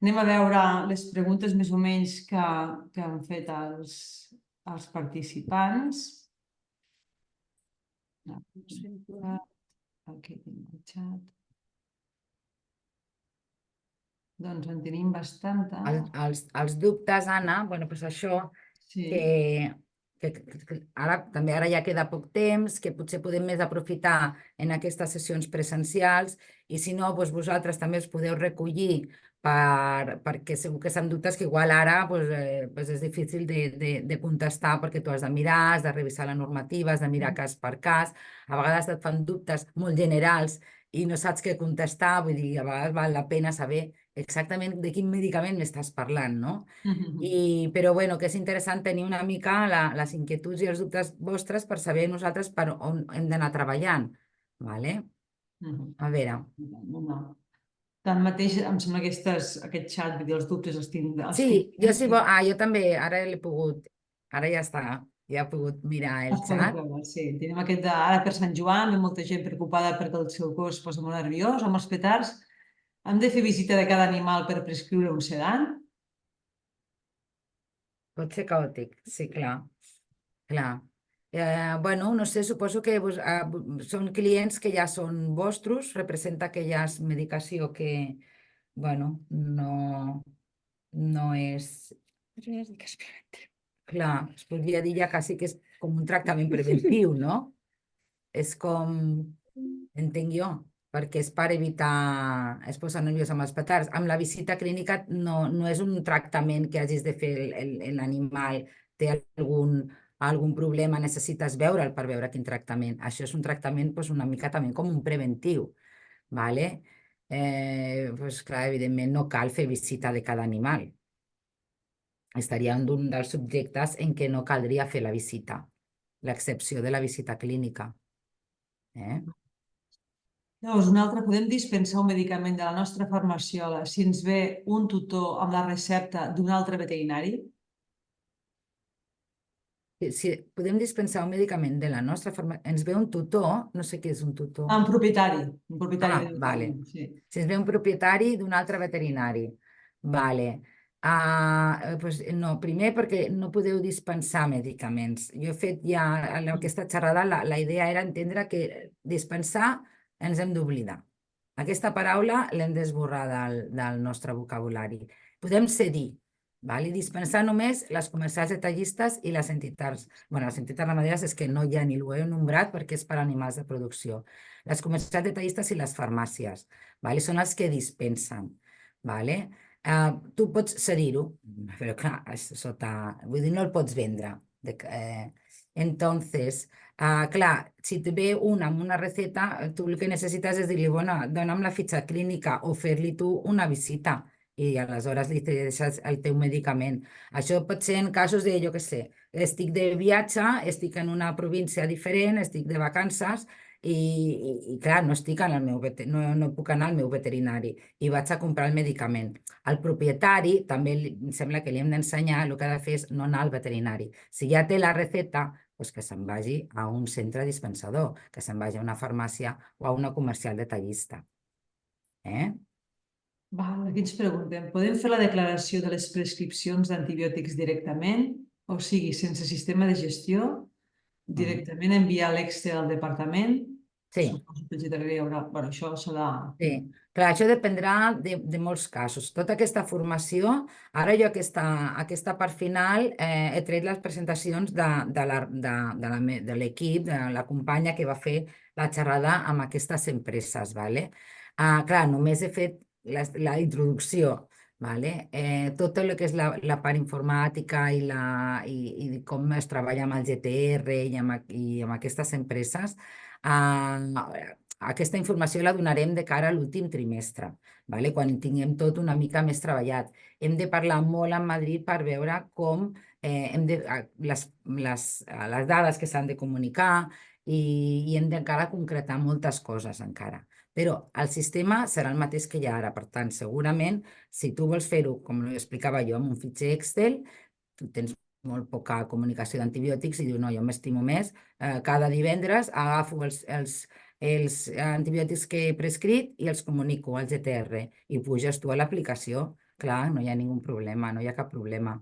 Anem a veure les preguntes més o menys que han fet els participants. Aquí tinc el xat. Doncs en tenim bastanta. Els dubtes, Anna, bueno, doncs això, Sí. ara ja queda poc temps, que potser podem més aprofitar en aquestes sessions presencials i si no, doncs vosaltres també us podeu recollir perquè segur que són dubtes que igual ara doncs és difícil de contestar perquè tu has de mirar, has de revisar la normativa, has de mirar cas per cas. A vegades et fan dubtes molt generals i no saps què contestar, vull dir, a vegades val la pena saber exactament de quin medicament m'estàs parlant, no? Però bueno, que és interessant tenir una mica les inquietuds i els dubtes vostres per saber nosaltres per on hem d'anar treballant. Vale? A veure. Tanmateix, em sembla que aquest xat, vull dir, els dubtes els tinc... Sí, jo també, ara l'he pogut, ara ja està, ja he pogut mirar el xat. Sí, tenim aquest ara per Sant Joan, molta gent preocupada perquè el seu cos es posa molt nerviós amb els petards. Hem de fer visita de cada animal per prescriure un sedant? Pot ser caòtic, sí, clar. Bueno, no sé, suposo que són clients que ja són vostres, representa que ja és medicació que, bueno, no és... Clar, es podria dir ja quasi que és com un tractament preventiu, no? És com, entenc jo, perquè és per evitar es posa nerviós amb els petards. Amb la visita clínica no és un tractament que hagis de fer l'animal, té algun problema, necessites veure'l per veure quin tractament. Això és un tractament una mica també com un preventiu. Vale? Clar, evidentment no cal fer visita de cada animal. Estaria un dels subjectes en què no caldria fer la visita, l'excepció de la visita clínica. Llavors, una altra, podem dispensar un medicament de la nostra farmaciola si ens ve un tutor amb la recepta d'un altre veterinari? Si podem dispensar un medicament de la nostra farmàcia, ens ve un tutor, no sé què és un tutor. Un propietari. Un propietari de Vale. sí. Si ens ve un propietari d'un altre veterinari. Vale. No, primer perquè no podeu dispensar medicaments. Jo he fet ja en aquesta xerrada, la idea era entendre que dispensar ens hem d'oblidar. Aquesta paraula l'hem d'esborrar del nostre vocabulari. Podem cedir, i dispensar només les comercials detallistes i les entitats. Bé, les entitats ramaderes és que no hi ha ni ho he nombrat perquè és per animals de producció. Les comercials detallistes i les farmàcies són els que dispensen. Tu pots cedir-ho, però clar, vull dir, no el pots vendre. Entonces, clar, si et ve un amb una recepta, tu el que necessites és dir-li, bueno, dona'm la fitxa clínica o fer-li tu una visita i aleshores li deixes el teu medicament. Això pot ser en casos de, jo què sé, estic de viatge, estic en una província diferent, estic de vacances i clar, no puc anar al meu veterinari i vaig a comprar el medicament. El propietari també em sembla que li hem d'ensenyar, el que ha de fer és no anar al veterinari. Si ja té la recepta, doncs que se'n vagi a un centre dispensador, que se'n vagi a una farmàcia o a una comercial detallista. Val, aquí ens preguntem, podem fer la declaració de les prescripcions d'antibiòtics directament? O sigui, sense sistema de gestió, directament enviar l'Excel al departament? Sí. Suposo que hi haurà... Bueno, això s'ha de... Sí, clar, això dependrà de molts casos. Tota aquesta formació, ara jo aquesta part final he tret les presentacions de l'equip, de la companya que va fer la xerrada amb aquestes empreses. Vale? Clar, només he fet la introducció. Vale? Tot el que és la part informàtica i com es treballa amb el GTR i amb aquestes empreses, aquesta informació la donarem de cara a l'últim trimestre, vale? Quan tinguem tot una mica més treballat. Hem de parlar molt amb Madrid per veure com les dades que s'han de comunicar i hem d'encara concretar moltes coses encara. Però el sistema serà el mateix que hi ha ara. Per tant, segurament, si tu vols fer-ho, com ho explicava jo, amb un fitxer Excel, tu tens molt poca comunicació d'antibiòtics i dius, no, jo m'estimo més, cada divendres agafo els antibiòtics que he prescrit i els comunico al GTR i puges tu a l'aplicació. Clar, no hi ha ningú problema, no hi ha cap problema.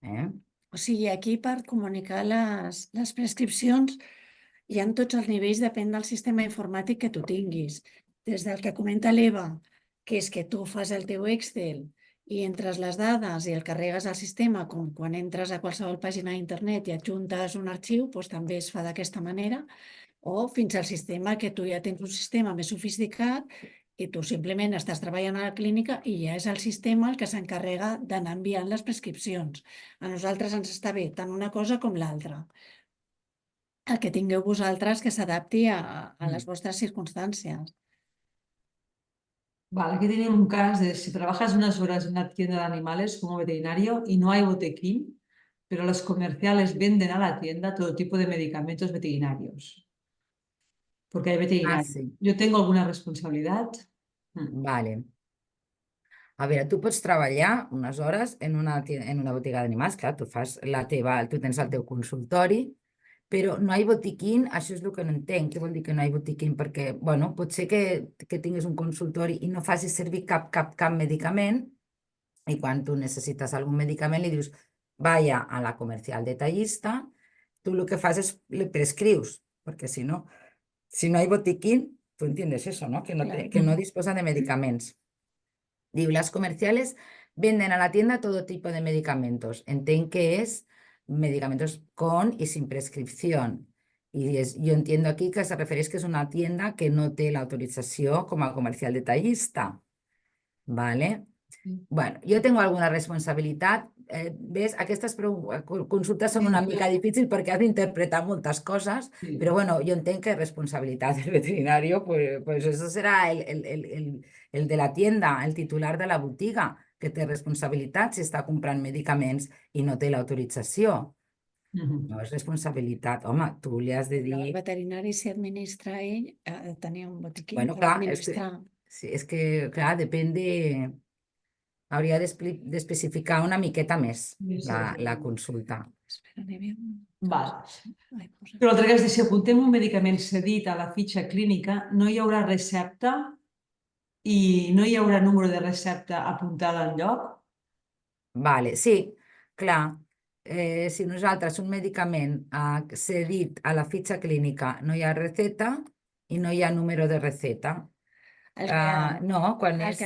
O sigui, aquí per comunicar les prescripcions hi ha tots els nivells, depèn del sistema informàtic que tu tinguis. Des del que comenta l'Eva, que és que tu fas el teu Excel i entres les dades i el carregues al sistema, com quan entres a qualsevol pàgina d'internet i adjuntes un arxiu, doncs també es fa d'aquesta manera, o fins al sistema que tu ja tens un sistema més sofisticat i tu simplement estàs treballant a la clínica i ja és el sistema el que s'encarrega d'anar enviant les prescripcions. A nosaltres ens està bé tant una cosa com l'altra. El que tingueu vosaltres que s'adapti a les vostres circunstàncies. Vale, aquí tenemos un caso de si trabajas unas horas en una tienda de animales como veterinario y no hay botequín, pero los comerciales venden a la tienda todo tipo de medicamentos veterinarios. Porque hay veterinarios. Sí. ¿Yo tengo alguna responsabilidad? Vale. A veure, tu pots treballar unes hores en una botiga d'animals, clar, tu tens el teu consultori, però no hi ha botiquín, això és el que no entenc. Què vol dir que no hi ha botiquín? Perquè, bueno, pot ser que tinguis un consultori i no facis servir cap medicament, i quan tu necessites algun medicament li dius, vaya a la comercial detallista, tu el que fas és le prescrius, perquè si no hi ha botiquín, tu entiendes eso, ¿no? Que no disposan de medicaments. Diu, las comerciales venden a la tienda todo tipo de medicamentos. Entenc que es medicamentos con y sin prescripción. Y yo entiendo aquí que se refereix que és una tienda que no té l'autorització com a comercial detallista. ¿Vale? Bueno, jo tengo alguna responsabilitat. Ves, aquestes consultes són una mica difícils perquè has d'interpretar moltes coses, però bueno, jo entenc que responsabilitat del veterinari, pues eso serà el de la tienda, el titular de la botiga, que té responsabilitat si està comprant medicaments i no té l'autorització. No és responsabilitat. Home, tu li has de dir... El veterinari, si administra ell, ha de tenir un botiquín Bueno, per clar, administrar. és que, clar, depèn de... Hauria d'especificar una miqueta més la consulta. Espera, Níbia. Vale. Però l'altre cas, si apuntem un medicament cedit a la fitxa clínica, no hi haurà recepta i no hi haurà número de recepta apuntada enlloc? Vale, sí, clar. Si nosaltres un medicament cedit a la fitxa clínica no hi ha recepta i no hi ha número de recepta. No, quan és...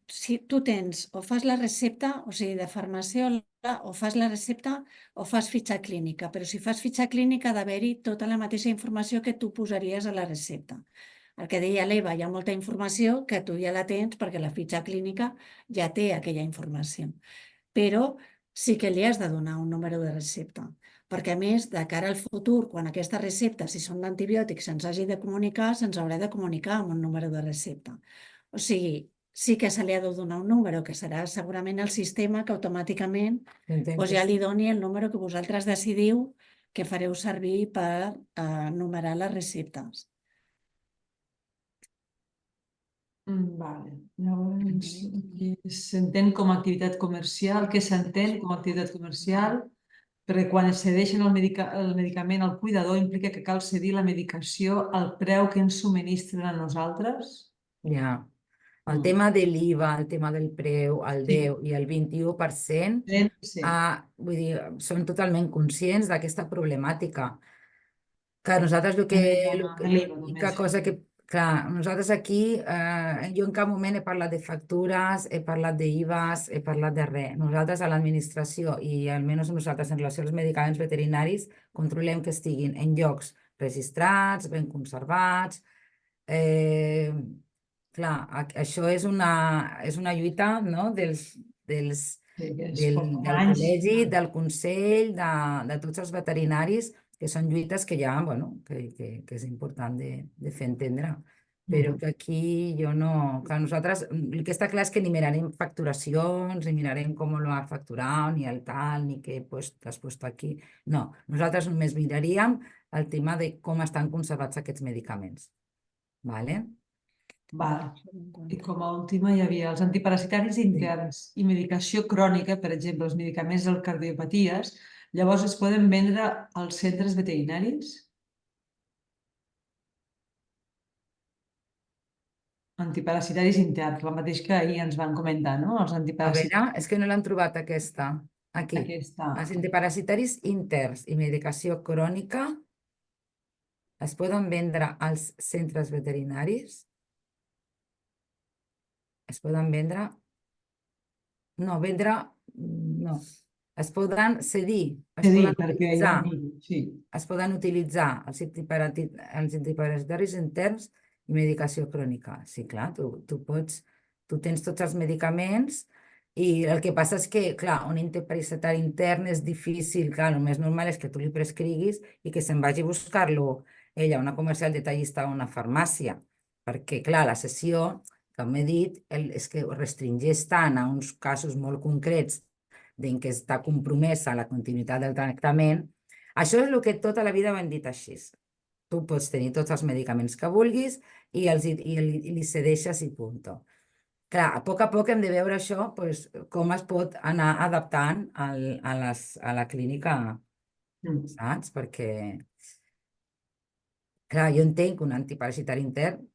Si tu tens o fas la recepta, o sigui, de farmaciola, o fas la recepta o fas fitxa clínica, però si fas fitxa clínica ha d'haver-hi tota la mateixa informació que tu posaries a la recepta. El que deia l'Eva, hi ha molta informació que tu ja la tens perquè la fitxa clínica ja té aquella informació. Però sí que li has de donar un número de recepta, perquè a més, de cara al futur, quan aquesta recepta, si són d'antibiòtics, se'ns hagi de comunicar, se'ns haurà de comunicar amb un número de recepta. O sigui, sí que se li ha de donar un número, que serà segurament el sistema que automàticament ja li doni el número que vosaltres decidiu que fareu servir per numerar les receptes. Vale. Llavors, s'entén com a activitat comercial, què s'entén com a activitat comercial? Perquè quan es cedeixen el medicament al cuidador implica que cal cedir la medicació al preu que ens subministren a nosaltres? Ja. El tema de l'IVA, el tema del preu, el 10 i el 21%, Sí. vull dir, són totalment conscients d'aquesta problemàtica. Clar, nosaltres l'IVA l'única només. cosa que... Clar, nosaltres aquí, jo en cap moment he parlat de factures, he parlat d'IVAs, he parlat de res. Nosaltres a l'administració i almenys nosaltres en relació als medicaments veterinaris controlem que estiguin en llocs registrats, ben conservats. Clar, això és una lluita, no? del Sí, que és portar anys. col·legi, del consell, de tots els veterinaris, que són lluites que ja, bueno, que és important de fer entendre. Però que aquí jo no... Clar, nosaltres, el que està clar és que ni mirarem facturacions, ni mirarem com lo ha facturat, ni el tal, ni què has puesto aquí. No, nosaltres només miraríem el tema de com estan conservats aquests medicaments. Vale? Val. I com a última hi havia els antiparasitaris interns i medicació crònica, per exemple, els medicaments de cardiopaties, llavors es poden vendre als centres veterinaris? Antiparasitaris interns, el mateix que ahir ens van comentar, no? Els A antiparasitaris. veure, és que no l'han trobat aquesta. Aquí. Aquesta. Els antiparasitaris interns i medicació crònica es poden vendre als centres veterinaris? Es poden vendre... No, vendre... No. Es poden cedir, es Sí, poden perquè hi van utilitzar. dir, sí. Es poden utilitzar els antiparasitaris interns i medicació crònica. Sí, clar, tu tens tots els medicaments i el que passa és que, clar, un antiparasitari intern és difícil, clar, el més normal és que tu li prescriguis i que se'n vagi a buscar-lo ella, una comercial detallista o una farmàcia, perquè, clar, la sessió, com he dit, és que restringeix tant a uns casos molt concrets en què està compromesa la continuïtat del tractament. Això és el que tota la vida ho hem dit així. Tu pots tenir tots els medicaments que vulguis i li cedeixes i punt. Clar, a poc hem de veure això, com es pot anar adaptant a la clínica, saps? Perquè, clar, jo entenc que un antiparasitari intern,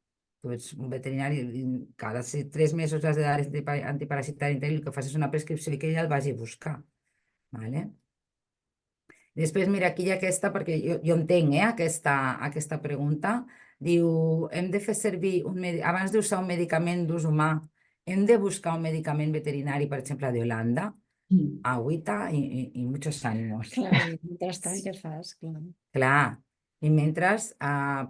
tu ets un veterinari, cada 3 mesos has de dar antiparasitari intern i el que fas és una prescripció i que ella el vagi a buscar. Vale? Després, mira, aquí hi ha aquesta, perquè jo entenc aquesta pregunta. Diu, hem de fer servir, abans d'usar un medicament d'ús humà, hem de buscar un medicament veterinari, per exemple, de Holanda, agüita i muchos ánimos. Clar, i mentrestant què fas? Clar, i mentre,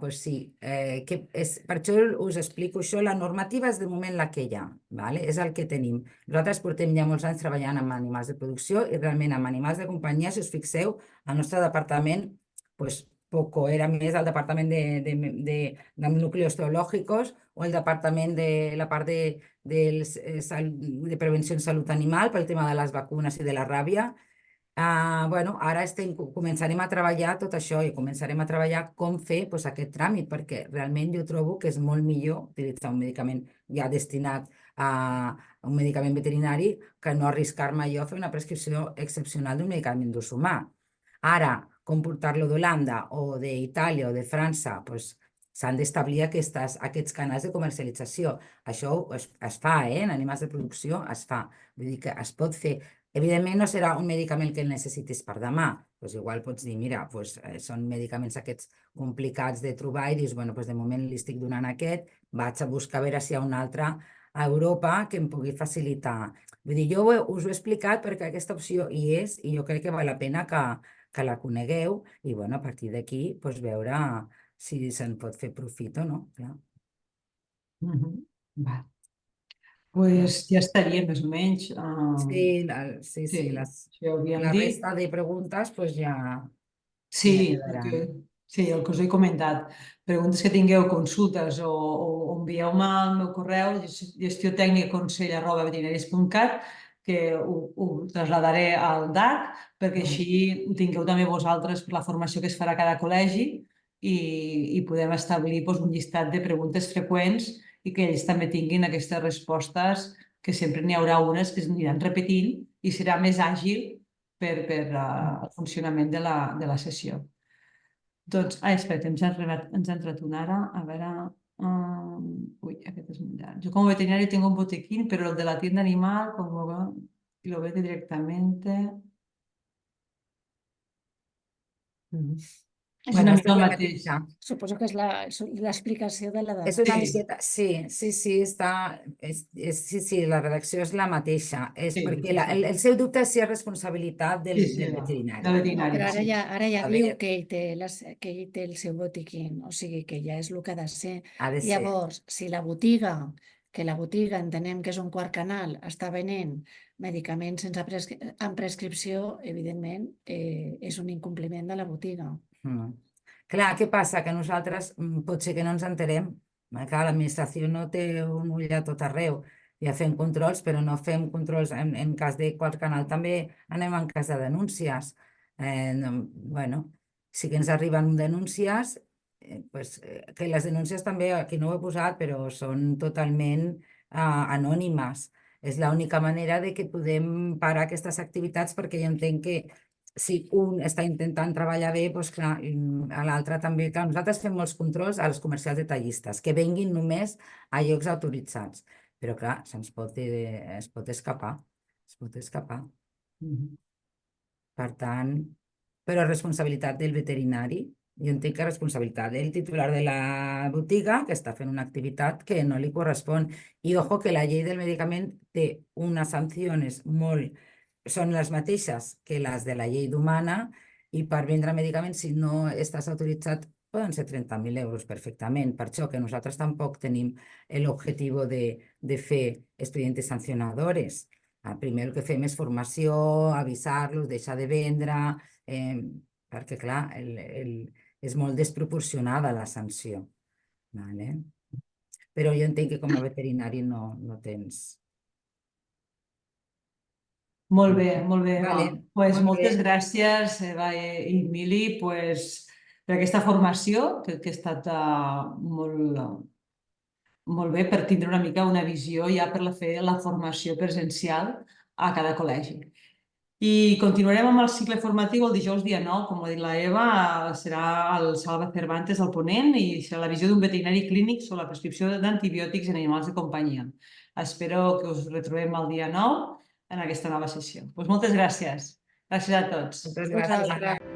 doncs sí, per això us explico això, la normativa és de moment la que hi ha, és el que tenim. Nosaltres portem ja molts anys treballant amb animals de producció i realment amb animals de companyia, si us fixeu, el nostre departament, poco, era més el departament de núcleos teològicos o el departament de la part de prevenció en salut animal pel tema de les vacunes i de la ràbia. Ara començarem a treballar tot això i començarem a treballar com fer aquest tràmit, perquè realment jo trobo que és molt millor utilitzar un medicament ja destinat a un medicament veterinari que no arriscar-me jo a fer una prescripció excepcional d'un medicament d'ús humà. Ara, com portar-lo d'Holanda o d'Itàlia o de França, s'han d'establir aquests canals de comercialització. Això es fa, en animals de producció es fa. Vull dir que es pot fer. Evidentment no serà un medicament que el necessitis per demà. Igual pots dir, mira, són medicaments aquests complicats de trobar i dius, bueno, de moment li estic donant aquest, vaig a buscar a veure si hi ha un altre a Europa que em pugui facilitar. Vull dir, jo us ho he explicat perquè aquesta opció hi és i jo crec que val la pena que la conegueu i, bueno, a partir d'aquí, veure si se'n pot fer profit o no, clar. Va. Doncs ja estaria, més o menys. Sí, la resta de preguntes ja Sí, quedaran. sí, el que us he comentat. Preguntes que tingueu, consultes o envieu-me al meu correu gestiotècnica.consell@veterinaris.cat que ho trasladaré al DAC perquè així ho tingueu també vosaltres per la formació que es farà a cada col·legi i podem establir un llistat de preguntes freqüents i que ells també tinguin aquestes respostes, que sempre n'hi haurà unes que es aniran repetint i serà més àgil per al funcionament de la sessió. Doncs, espera, ens ha entrat una ara, a veure... Ui, Uy, aquest és molt llarg. Yo como veterinario tengo un botiquín, pero el de la tienda animal, como va, y lo vende directamente. És Bueno, una esta mica és el la mateix. mateixa. Suposo que és l'explicació de la És una Sí. miqueta, sí, està, sí, la redacció és la mateixa. És Sí, perquè sí. el seu dubte és si és responsabilitat del Sí, sí, veterinari. del No, veterinari, però sí. ara ja A diu veure. que ell té el seu botiquín, o sigui que ja és el que ha de ser. Ha de ser. Llavors, si la botiga entenem que és un quart canal, està venent medicaments amb prescripció, evidentment, és un incompliment de la botiga. Clar, què passa? Que nosaltres potser que no ens enterem. Clar, l'administració no té un ull a tot arreu. Ja fem controls, però no fem controls en cas de quart canal. També anem en cas de denúncies. Bueno, sí que ens arriben denúncies, que les denúncies també, aquí no ho he posat, però són totalment anònimes. És l'única manera de que podem parar aquestes activitats, perquè jo entenc que si un està intentant treballar bé, doncs clar, a l'altre també. Clar, nosaltres fem molts controls als comercials detallistes, que venguin només a llocs autoritzats. Però clar, es pot escapar. Es pot escapar. Per tant, però responsabilitat del veterinari. Jo entenc que és responsabilitat del titular de la botiga que està fent una activitat que no li correspon. I ojo que la llei del medicament té unes sancions són les mateixes que les de la llei d'humana, i per vendre medicaments, si no estàs autoritzat, poden ser 30.000 euros perfectament. Per això que nosaltres tampoc tenim l'objectiu de fer expedientes sancionadores. Primer el que fem és formació, avisar-los, deixar de vendre, perquè clar, és molt desproporcionada la sanció. Vale? Però jo entenc que com a veterinari no tens... Molt bé, Eva. Vale, Pues molt moltes bé. gràcies, Eva i Mili, pues, per aquesta formació, que ha estat molt bé per tindre una mica una visió ja per fer la formació presencial a cada col·legi. I continuarem amb el cicle formatiu el dijous dia 9, com ha dit la Eva, serà el Salva Cervantes al ponent i serà la visió d'un veterinari clínic sobre la prescripció d'antibiòtics en animals de companyia. Espero que us retrobem el dia 9 en aquesta nova sessió. Pues moltes gràcies. Gràcies a tots. Moltes gràcies. Vosaltres.